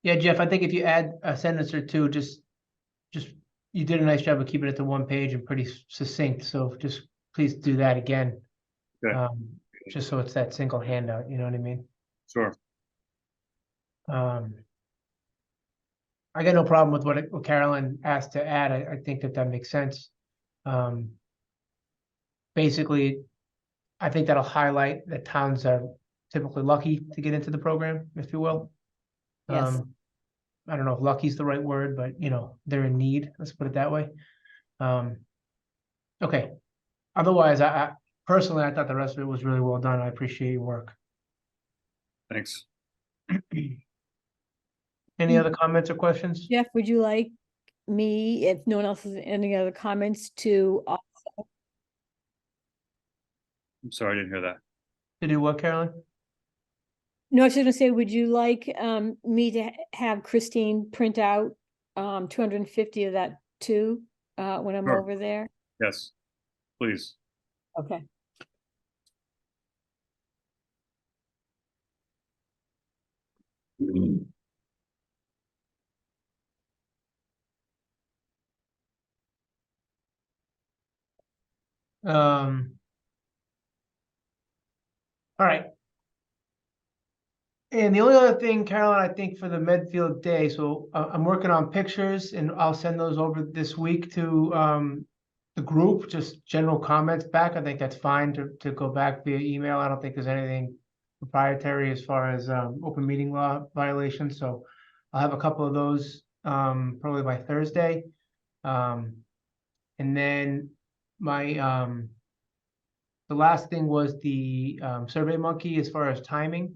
Yeah, Jeff, I think if you add a sentence or two, just you did a nice job of keeping it to one page and pretty succinct. So just please do that again. Okay. Just so it's that single handout, you know what I mean? Sure. I got no problem with what Carolyn asked to add. I think that makes sense. Basically, I think that'll highlight that towns are typically lucky to get into the program, if you will. Yes. I don't know if lucky is the right word, but they're in need. Let's put it that way. Okay. Otherwise, I personally, I thought the rest of it was really well done. I appreciate your work. Thanks. Any other comments or questions? Jeff, would you like me, if no one else has any other comments, to, I'm sorry, I didn't hear that. To do what, Carolyn? no, I was just gonna say, would you like, me to have Christine print out, 250 of that too, when I'm Sure. over there? Yes, please. Okay. All right. And the only other thing, Carolyn, I think for the Medfield Day, so I'm working on pictures and I'll send those over this week to the group, just general comments back. I think that's fine to go back via email. I don't think there's anything proprietary as far as open meeting law violations. So I'll have a couple of those probably by Thursday. And then my the last thing was the Survey Monkey as far as timing.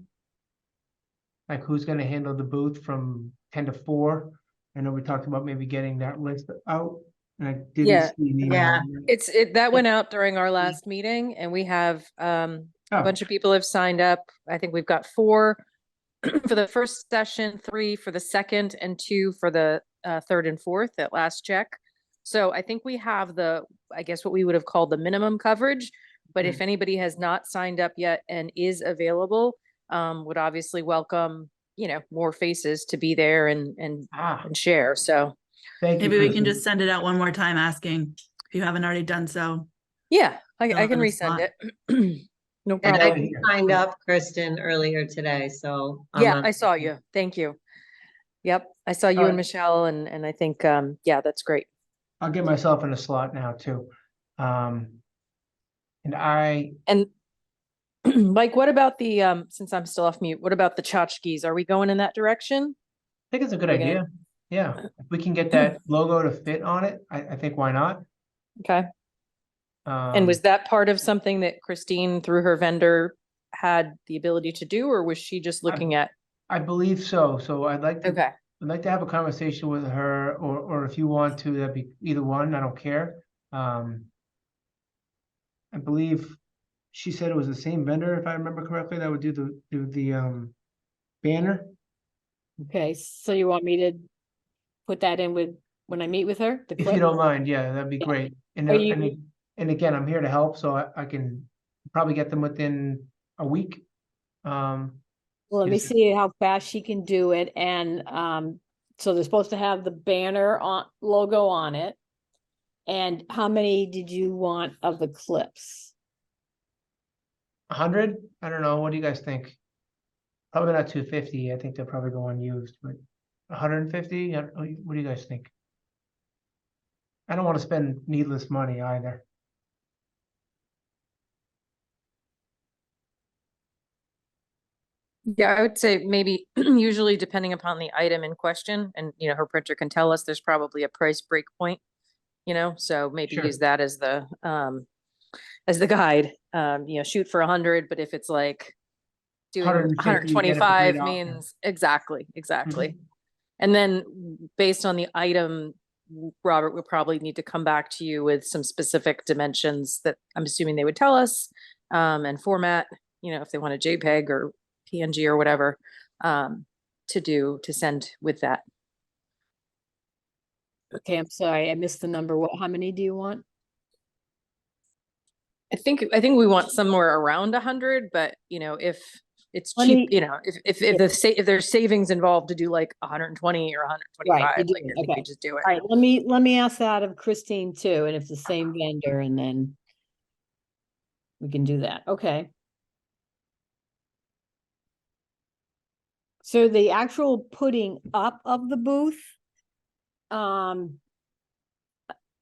Like who's gonna handle the booth from 10 to 4? I know we talked about maybe getting that list out, and I didn't Yeah. see an email. Yeah. That went out during our last meeting, and we have a Oh, bunch of people have signed up. I think we've got 4 for the first session, 3 for the second, and 2 for the third and fourth at last check. So I think we have I guess what we would have called the minimum coverage. But if anybody has not signed up yet and is available, would obviously welcome, more faces to be there and share. So thank you. Maybe we can Kristen. just send it out one more time asking if you haven't already done so. yeah, I Fill can in the resend spot. it. No And problem. I signed up, Kristen, earlier today, so. I'm Yeah, on- I saw you. Thank you. Yep, I saw you and Alright. Michelle, and I think, yeah, that's great. I'll get myself in a slot now too. And I, And Mike, what about the, since I'm still off mute, what about the tchotchkes? Are we going in that direction? think it's a good We're gonna- idea. Yeah, if we can get that logo to fit on it, I think why not? Okay. And was that part of something that Christine, through her vendor, had the ability to do, or was she just looking at? I believe so. So I'd like to Okay, I'd like to have a conversation with her, or if you want to, that'd be either one, I don't care. I believe she said it was the same vendor, if I remember correctly, that would do the banner. Okay, so you want me to put that in with, when I meet with her? the If clip? you don't mind, yeah, that'd be Yeah. great. And Are you- and again, I'm here to help, so I can probably get them within a week. Well, let me Yes. see how fast she can do it, and, so they're supposed to have the banner logo on it. And how many did you want of the clips? 100? I don't know. What do you guys think? Probably not 250. I think they'll probably go unused, but 150? What do you guys think? I don't want to spend needless money either. yeah, I would say maybe usually depending upon the item in question, and her printer can tell us there's probably a price break point, so maybe Sure. use that as the guide. Shoot for 100, but if it's like doing 150, you get it for 125 $3. means exactly. And then based on the item, Robert would probably need to come back to you with some specific dimensions that I'm assuming they would tell us, and format, if they want a JPEG or PNG or whatever, to send with that. Okay, I'm sorry, I missed the number. How many do you want? I think we want somewhere around 100, but if it's Let cheap, me- if there's savings involved to do like 120 or 125, Right, you do, like I think we okay. just do it. All right, let me ask that of Christine too, and if it's the same vendor, and then we can do that. Okay. So the actual putting up of the booth,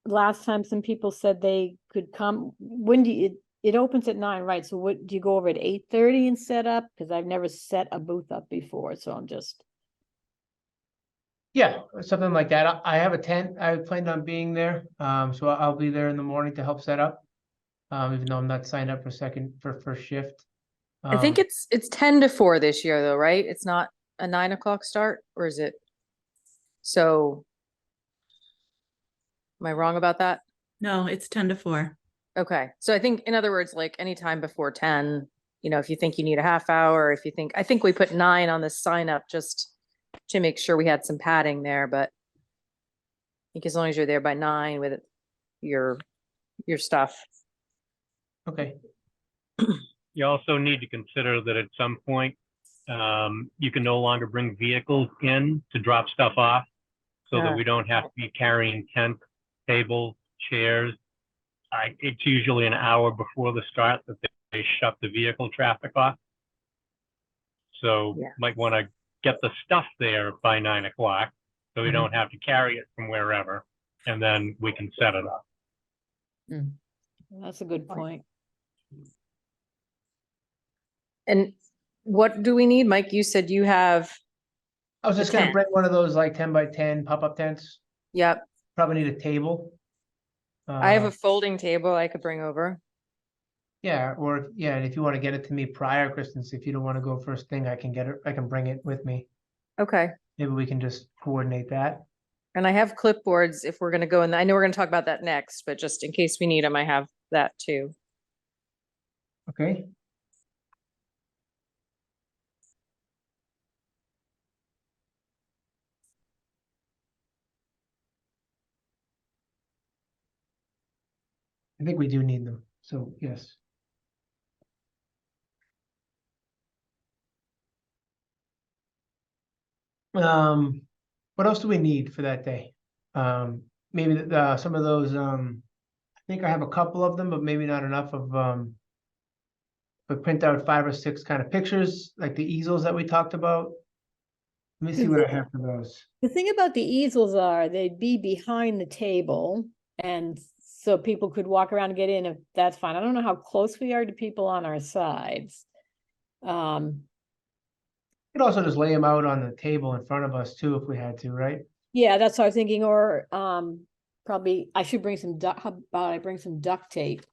last time some people said they could come, when do you, it opens at 9, right? So what, do you go over at 8:30 and set up? Because I've never set a booth up before, so I'm just. Yeah, something like that. I have a tent. I planned on being there. So I'll be there in the morning to help set up. Even though I'm not signed up for first shift. I think it's 10 to 4 this year though, right? It's not a 9 o'clock start, or is it? So Am I wrong about that? No, it's 10 to 4. Okay, so I think, in other words, like anytime before 10, if you think you need a half hour, if you think, I think we put 9 on the sign up just to make sure we had some padding there, but I think as long as you're there by 9 with your stuff. Okay, You also need to consider that at some point, you can no longer bring vehicles in to drop stuff off, so that we don't have to be carrying tents, tables, chairs. It's usually an hour before the start that they shut the vehicle traffic off. So Yeah. might want to get the stuff there by 9 o'clock, so we don't have to carry it from wherever, and then we can set it up. That's a good point. And what do we need? Mike, you said you have, I was just gonna tent. bring one of those like 10 by 10 pop-up tents. yep, Probably need a table. I have Uh, a folding table I could bring over. Yeah, or, yeah, and if you want to get it to me prior, Kristen, if you don't want to go first thing, I can get it, I can bring it with me. Okay. Maybe we can just coordinate that. And I have clipboards if we're gonna go in, I know we're gonna talk about that next, but just in case we need them, I have that too. Okay, I think we do need them, so yes. What else do we need for that day? Maybe some of those, I think I have a couple of them, but maybe not enough of, but print out 5 or 6 kind of pictures, like the easels that we talked about. Let me see what I have for those. The thing about the easels are they'd be behind the table, and so people could walk around and get in if that's fine. I don't know how close we are to people on our sides. Could also just lay them out on the table in front of us too, if we had to, right? Yeah, that's what I was thinking, or probably I should bring some how about I bring some duct tape?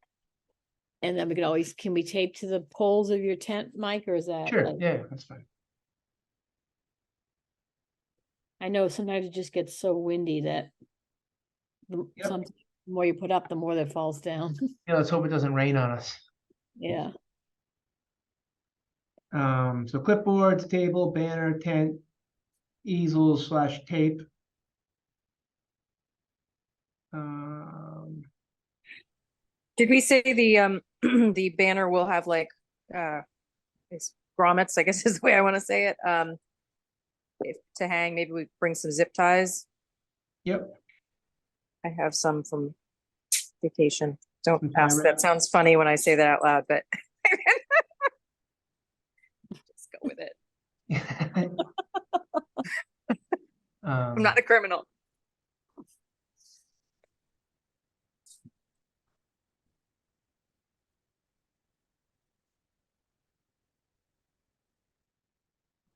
And then we could always, can we tape to the poles of your tent, Mike, or is that? Sure, like- yeah, that's fine. I know sometimes it just gets so windy that Yep. the more you put up, the more that falls down. Yeah, let's hope it doesn't rain on us. Yeah. So clipboards, table, banner, tent, easels / tape. Did we say the the banner will have like it's grommets, I guess is the way I want to say it. If to hang, maybe we bring some zip ties. Yep. I have some from vacation. Don't Some ask, pirate. that sounds funny when I say that out loud, but just go with it. I'm not a criminal.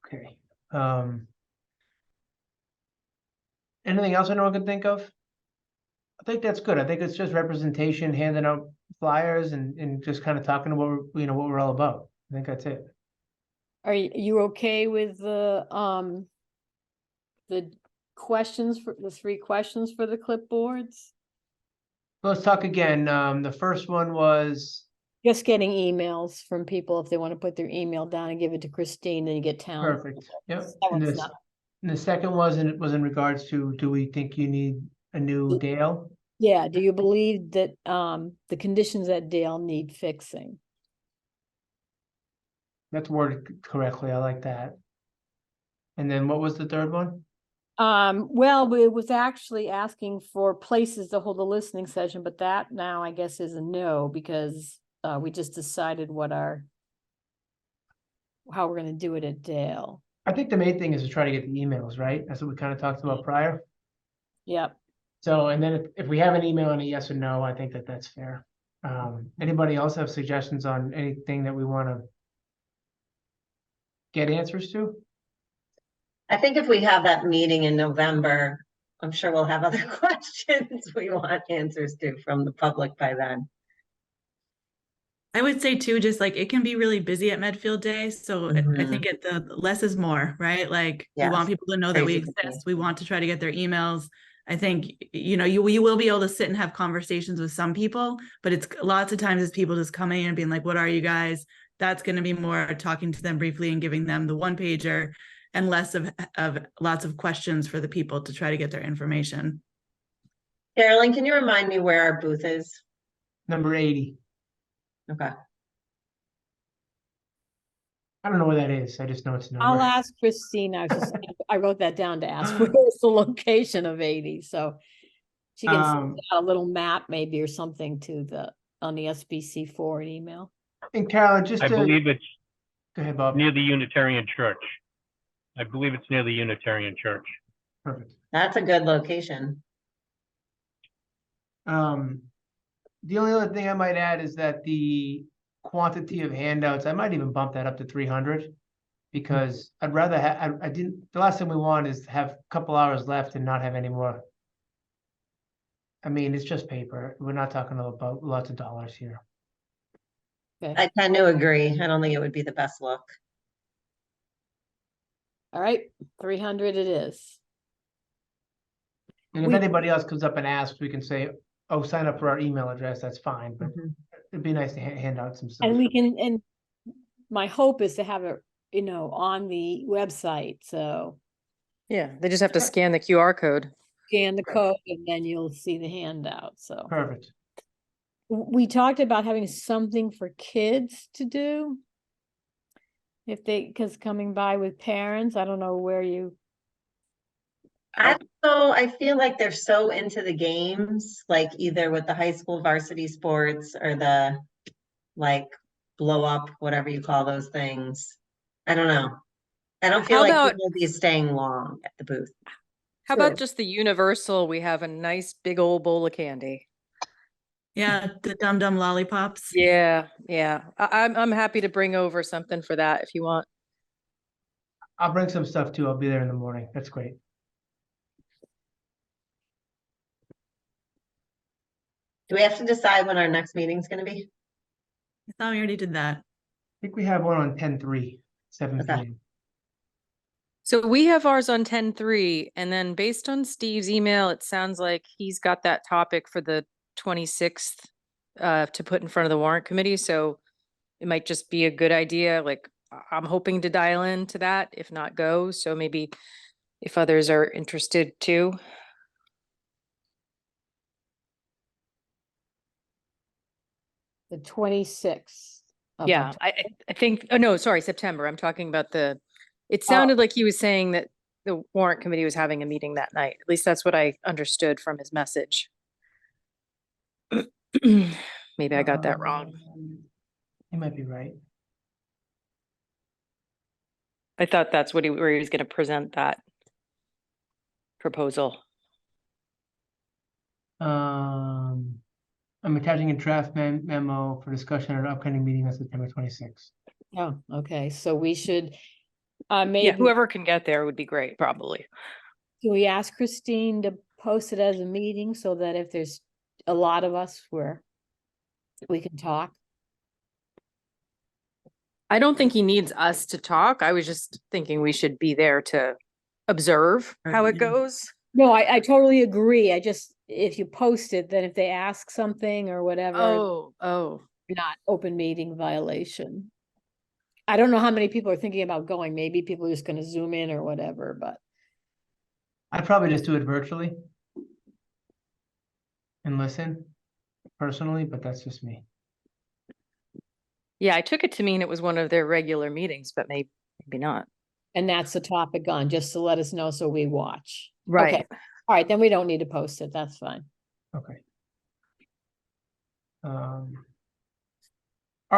Okay. Anything else anyone can think of? I think that's good. I think it's just representation, handing out flyers and just kind of talking about, what we're all about. I think that's it. Are you okay with the questions for the 3 questions for the clipboards? Let's talk again. The first one was Just getting emails from people if they want to put their email down and give it to Christine, then you get town. perfect. Yep. That And one's this, not. and the second was in regards to, do we think you need a new Dale? Yeah, do you believe that the conditions at Dale need fixing? That's worded correctly. I like that. And then what was the third one? Well, it was actually asking for places to hold a listening session, but that now I guess is a no, because we just decided how we're gonna do it at Dale. I think the main thing is to try to get the emails, right? That's what we kind of talked about prior. Yep. So, and then if we have an email and a yes or no, I think that's fair. Anybody else have suggestions on anything that we want to get answers to? I think if we have that meeting in November, I'm sure we'll have other questions we want answers to from the public by then. I would say too, just like it can be really busy at Medfield Day. So I think the less is more, right? Like we want Yes, people to know that we crazy busy. exist. We want to try to get their emails. I think, you know, you will be able to sit and have conversations with some people, but it's lots of times it's people just coming in and being like, what are you guys? That's going to be more talking to them briefly and giving them the one pager, and less of lots of questions for the people to try to get their information. Carolyn, can you remind me where our booth is? Number 80. Okay. I don't know where that is. I just know it's a number. I'll ask Christine. I wrote that down to ask where's the location of 80, so she can send out a little map maybe or something to on the SBC forward email. And Carolyn, just I to believe it's go ahead, Bob. near the Unitarian Church. I believe it's near the Unitarian Church. Perfect. That's a good location. The only other thing I might add is that the quantity of handouts, I might even bump that up to 300, because I'd rather have, the last thing we want is to have a couple hours left and not have any more. I mean, it's just paper. We're not talking about lots of dollars here. Okay. I tend to agree. I don't think it would be the best look. All right, 300 it is. And if anybody else comes up and asks, we can say, oh, sign up for our email address. That's fine, but it'd be nice to hand out some stuff. And we can, and my hope is to have it, you know, on the website. So Yeah, they just have to scan the QR code. scan the code and then you'll see the handout. So Perfect. we talked about having something for kids to do. Because coming by with parents, I don't know where you. I don't know, I feel like they're so into the games, like either with the high school varsity sports or the like blow up, whatever you call those things. I don't know. I don't feel How like about- people will be staying long at the booth. How Sure. about just the universal? We have a nice big old bowl of candy. Yeah, the Dum Dum lollipops. Yeah, yeah. I'm happy to bring over something for that if you want. I'll bring some stuff too. I'll be there in the morning. That's great. Do we have to decide when our next meeting's gonna be? I thought we already did that. I think we have one on 10/3, 7 Okay. p.m. So we have ours on 10/3, and then based on Steve's email, it sounds like he's got that topic for the 26th to put in front of the warrant committee. So it might just be a good idea. Like I'm hoping to dial into that, if not go. So maybe if others are interested too. The 26th. of Yeah, October. I think, oh no, sorry, September. I'm talking about it sounded like he was saying that the warrant committee was having a meeting that night. At least that's what I understood from his message. Maybe I got that wrong. You might be right. I thought that's where he was gonna present that proposal. I'm attaching a draft memo for discussion at our upcoming meeting on September 26th. Oh, okay, so we should, Yeah, maybe, whoever can get there would be great, probably. can we ask Christine to post it as a meeting so that if there's a lot of us where we can talk? I don't think he needs us to talk. I was just thinking we should be there to observe how it Yeah. goes. No, I totally agree. I just, if you post it, then if they ask something or whatever, Oh, not open meeting violation. I don't know how many people are thinking about going. Maybe people are just gonna zoom in or whatever, but I'd probably just do it virtually and listen personally, but that's just me. yeah, I took it to mean it was one of their regular meetings, but maybe not. and that's the topic on, just to let us know so we watch. Right. Okay. All right, then we don't need to post it. That's fine. Okay. All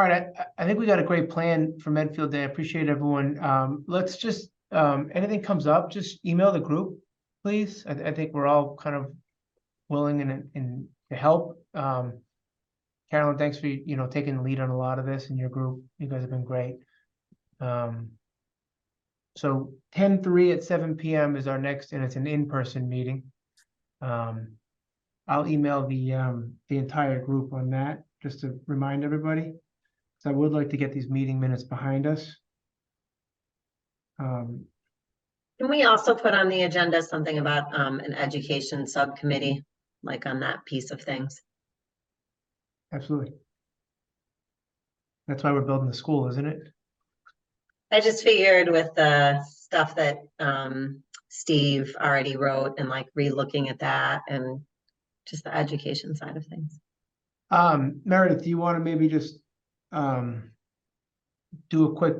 right, I think we got a great plan for Medfield Day. I appreciate everyone. Let's just, anything comes up, just email the group, please. I think we're all kind of willing and to help. Carolyn, thanks for, taking the lead on a lot of this in your group. You guys have been great. So 10/3 at 7 p.m. is our next, and it's an in-person meeting. I'll email the entire group on that, just to remind everybody. So I would like to get these meeting minutes behind us. Can we also put on the agenda something about an education subcommittee, like on that piece of things? Absolutely. That's why we're building the school, isn't it? I just figured with the stuff that Steve already wrote and like re-looking at that and just the education side of things. Meredith, do you want to maybe just do a quick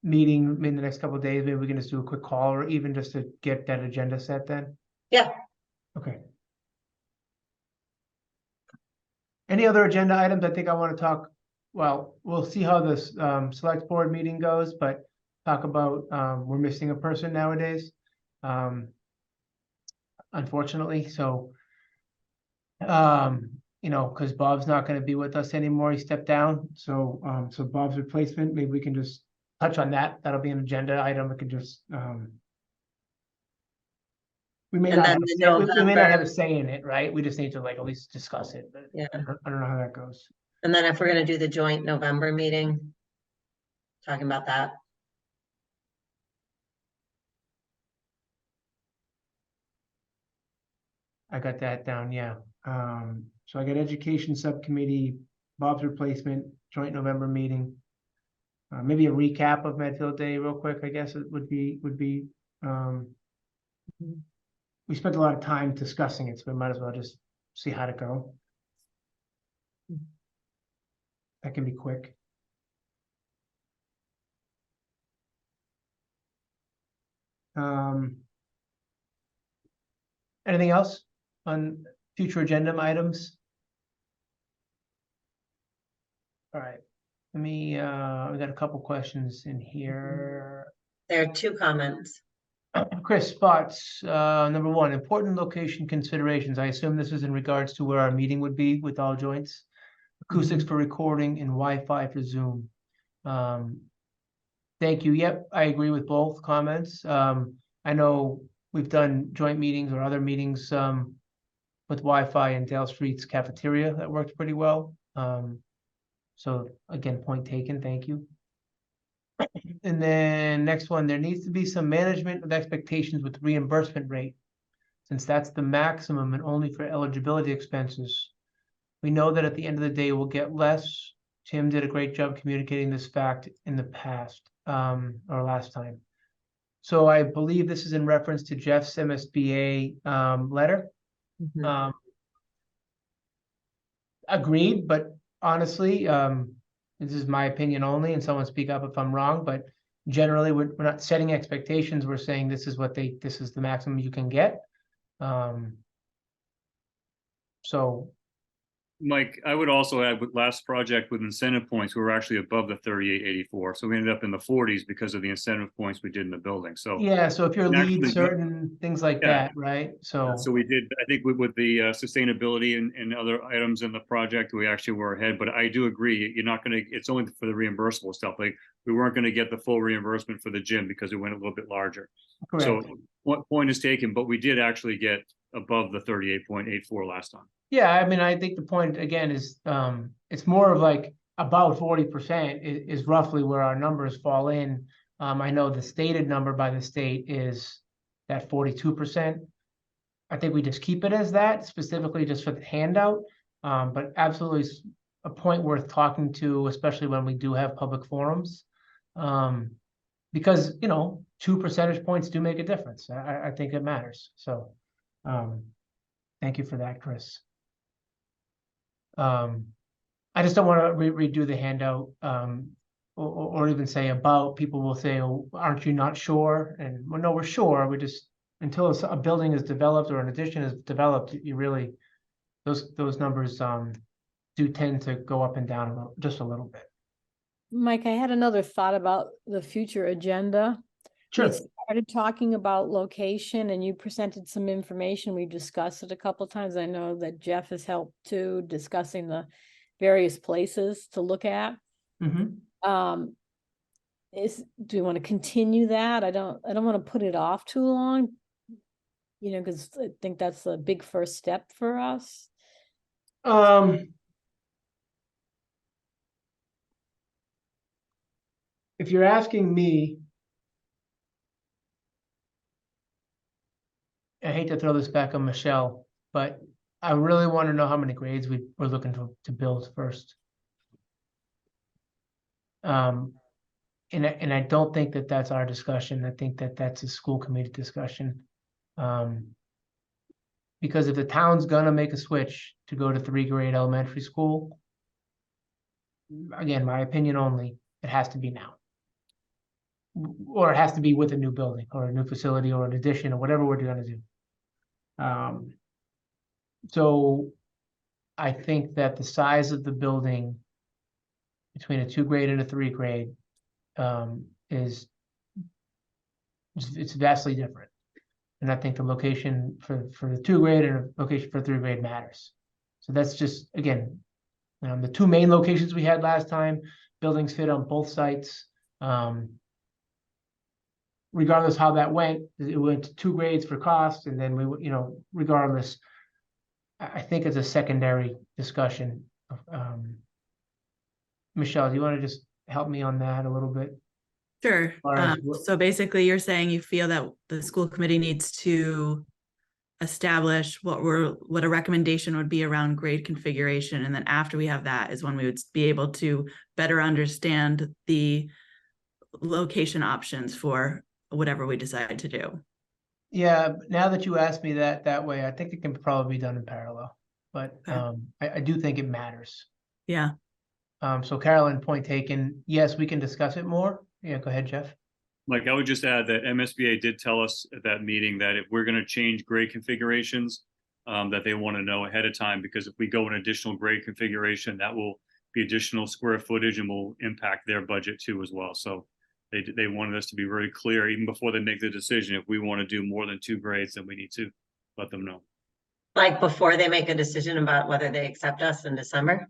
meeting in the next couple of days? Maybe we can just do a quick call or even just to get that agenda set then? Yeah. Okay. Any other agenda items? I think I want to talk, well, we'll see how this select board meeting goes, but talk about we're missing a person nowadays. Unfortunately, so you know, because Bob's not going to be with us anymore. He stepped down. So so Bob's replacement, maybe we can just touch on that. That'll be an agenda item. We can just we may And not then have, the we may not have November- a say in it, right? We just need to like at least discuss it. But Yeah. I don't know how that goes. And then if we're gonna do the joint November meeting, talking about that. I got that down, yeah. So I got education subcommittee, Bob's replacement, joint November meeting. Maybe a recap of Medfield Day real quick, I guess it would be, we spent a lot of time discussing it, so we might as well just see how to go. That can be quick. Anything else on future agenda items? All right, let me, we got a couple questions in here. There are two comments. Chris, thoughts, number one, important location considerations. I assume this is in regards to where our meeting would be with all joints. Acoustics for recording and Wi-Fi for Zoom. Thank you. Yep, I agree with both comments. I know we've done joint meetings or other meetings with Wi-Fi in Dale Street's cafeteria that worked pretty well. So again, point taken, thank you. And then next one, there needs to be some management of expectations with reimbursement rate, since that's the maximum and only for eligibility expenses. We know that at the end of the day, we'll get less. Tim did a great job communicating this fact in the past, or last time. So I believe this is in reference to Jeff's MSBA letter. Agreed, but honestly, this is my opinion only, and someone speak up if I'm wrong, but generally we're not setting expectations. We're saying this is what this is the maximum you can get. So Mike, I would also add with last project with incentive points, we were actually above the 3884. So we ended up in the 40s because of the incentive points we did in the building. So yeah, so if you're And lead actually, certain things like yeah. that, right? So we did, I think with the sustainability and other items in the project, we actually were ahead. But I do agree, you're not going to, it's only for the reimbursable stuff. Like we weren't going to get the full reimbursement for the gym because it went a little bit larger. correct. So what point is taken, but we did actually get above the 38.84 last time. Yeah, I mean, I think the point again is it's more of like about 40% is roughly where our numbers fall in. I know the stated number by the state is that 42%. I think we just keep it as that, specifically just for the handout. But absolutely a point worth talking to, especially when we do have public forums. Because, you know, 2 percentage points do make a difference. I think it matters. So thank you for that, Chris. I just don't want to redo the handout or even say about. People will say, oh, aren't you not sure? And well, no, we're sure. We just, until a building is developed or an addition is developed, you really, those numbers do tend to go up and down just a little bit. Mike, I had another thought about the future agenda. Sure. We started talking about location and you presented some information. We've discussed it a couple of times. I know that Jeff has helped too, discussing the various places to look at. Mm-hmm. Do you want to continue that? I don't want to put it off too long, you know, because I think that's a big first step for us. If you're asking me, I hate to throw this back on Michelle, but I really want to know how many grades we're looking to build first. And I don't think that that's our discussion. I think that that's a school committee discussion. Because if the town's gonna make a switch to go to 3-grade elementary school, again, my opinion only, it has to be now. Or it has to be with a new building or a new facility or an addition or whatever we're gonna do. So I think that the size of the building between a 2-grade and a 3-grade it's vastly different. And I think the location for the 2-grade and the location for 3-grade matters. So that's just, again, the 2 main locations we had last time, buildings fit on both sites. Regardless how that went, it went to 2 grades for cost, and then we, regardless, I think it's a secondary discussion. Michelle, do you want to just help me on that a little bit? Sure. So basically you're saying you feel that the school committee needs to establish what a recommendation would be around grade configuration. And then after we have that is when we would be able to better understand the location options for whatever we decide to do. Yeah, now that you asked me that way, I think it can probably be done in parallel, but I do think it matters. Yeah. So Carolyn, point taken. Yes, we can discuss it more. Yeah, go ahead, Jeff. Like, I would just add that MSBA did tell us at that meeting that if we're going to change grade configurations, that they want to know ahead of time, because if we go an additional grade configuration, that will be additional square footage and will impact their budget too as well. So they wanted us to be very clear even before they make the decision. If we want to do more than 2 grades, then we need to let them know. Like before they make a decision about whether they accept us in December?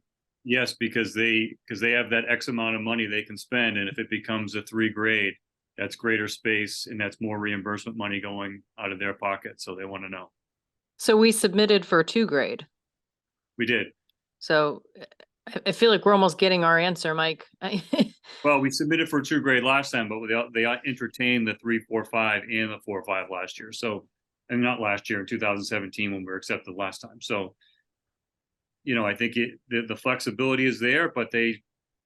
Yes, because they have that X amount of money they can spend, and if it becomes a 3-grade, that's greater space and that's more reimbursement money going out of their pocket. So they want to know. So we submitted for 2-grade. We did. So I feel like we're almost getting our answer, Mike. Well, we submitted for 2-grade last time, but they entertained the 3, 4, 5 and the 4, 5 last year. So, and not last year, in 2017 when we were accepted last time. So, I think the flexibility is there, but they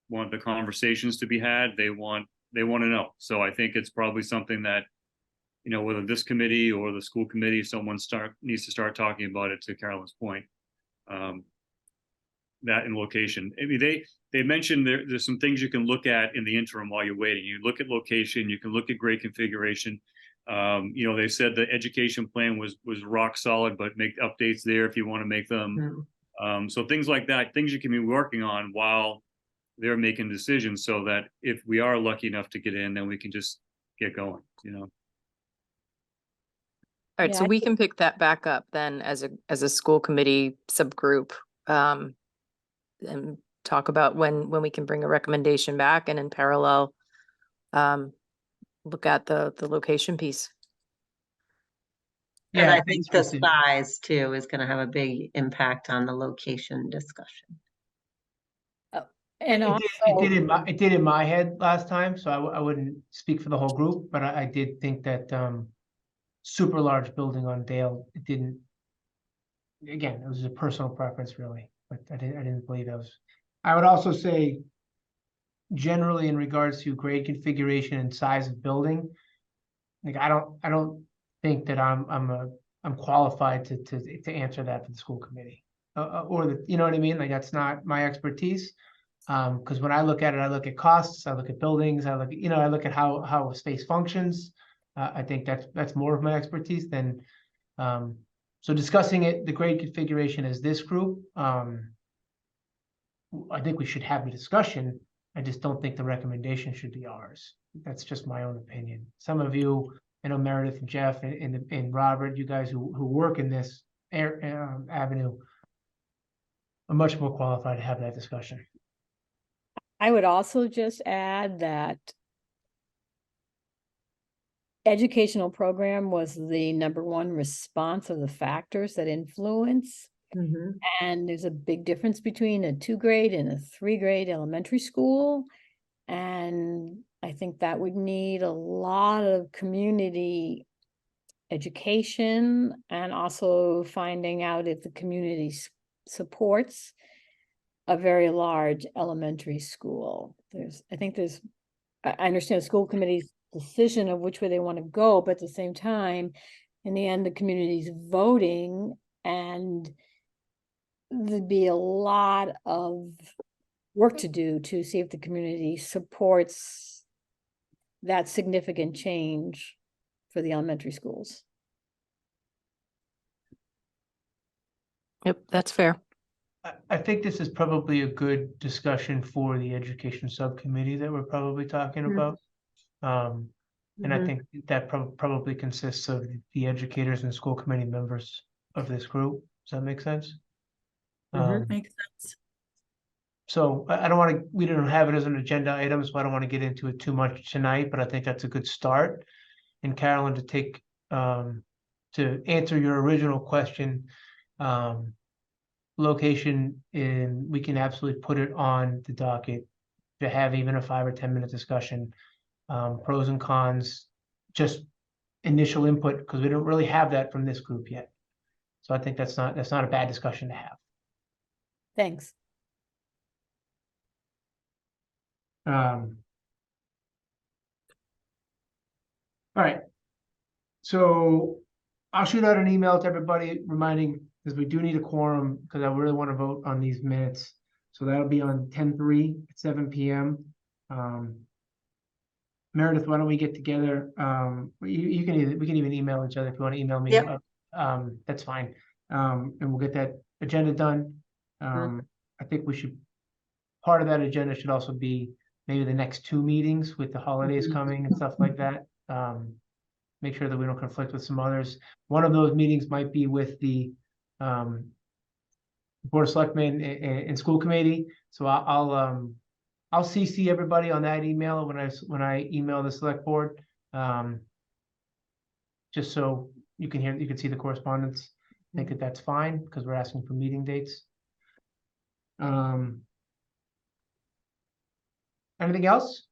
want the conversations to be had. They want to know. So I think it's probably something that, whether this committee or the school committee, someone needs to start talking about it, to Carolyn's point. That in location. I mean, they mentioned there's some things you can look at in the interim while you're waiting. You look at location, you can look at grade configuration. They said the education plan was rock solid, but make updates there if you want to make them. So things like that, things you can be working on while they're making decisions, so that if we are lucky enough to get in, then we can just get going, All right, Yeah, so I we can pick that back up then as a school committee subgroup, and talk about when we can bring a recommendation back, and in parallel, look at the location piece. And Yeah, I think the size too is going to have a big impact on the location discussion. And it did in my head last time, so I wouldn't speak for the whole group, but I did think that super large building on Dale, it didn't. Again, it was a personal preference, really, but I didn't believe it was. I would also say, generally, in regards to grade configuration and size of building, like I don't think that I'm qualified to answer that for the school committee, or you know what I mean? Like, that's not my expertise. Because when I look at it, I look at costs, I look at buildings, I look at how a space functions. I think that's more of my expertise than. So discussing the grade configuration as this group, I think we should have the discussion. I just don't think the recommendation should be ours. That's just my own opinion. Some of you, I know Meredith and Jeff and Robert, you guys who work in this avenue, are much more qualified to have that discussion. I would also just add that educational program was the #1 response of the factors that influence. And there's a big difference between a 2-grade and a 3-grade elementary school. And I think that would need a lot of community education and also finding out if the community supports a very large elementary school. I understand the school committee's decision of which way they want to go, but at the same time, in the end, the community's voting, and there'd be a lot of work to do to see if the community supports that significant change for the elementary schools. Yep, that's fair. I think this is probably a good discussion for the education subcommittee that we're probably talking about. And I think that probably consists of the educators and school committee members of this group. Does that make sense? Makes sense. So I don't want to, we didn't have it as an agenda item, so I don't want to get into it too much tonight, but I think that's a good start. And Carolyn, to take, to answer your original question, location we can absolutely put it on the docket to have even a 5 or 10 minute discussion, pros and cons, just initial input, because we don't really have that from this group yet. So I think that's not a bad discussion to have. Thanks. All right. So I'll shoot out an email to everybody reminding, because we do need a quorum, because I really want to vote on these minutes. So that'll be on 10/3 at 7 p.m. Meredith, why don't we get together? We can even email each other if you want to email me. Yep. That's fine. And we'll get that agenda done. I think part of that agenda should also be maybe the next 2 meetings with the holidays coming and stuff like that. Make sure that we don't conflict with some others. One of those meetings might be with the Board of Selectmen and School Committee. So I'll CC everybody on that email when I email the select board, just so you can see the correspondence. I think that's fine because we're asking for meeting dates. Anything else?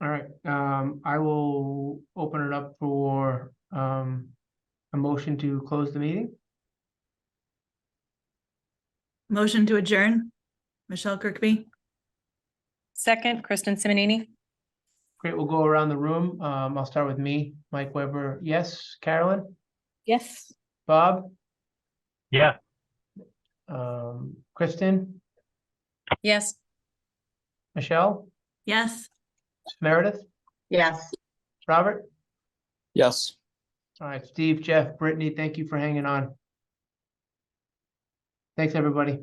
All right, I will open it up for a motion to close the meeting. Motion to adjourn. Michelle Kirkby. Second, Kristen Simonini. Great, we'll go around the room. I'll start with me. Mike Weber, yes. Carolyn? Yes. Bob? Yeah. Kristen? Yes. Michelle? Yes. Meredith? Yes. Robert? Yes. All right, Steve, Jeff, Brittany, thank you for hanging on. Thanks, everybody.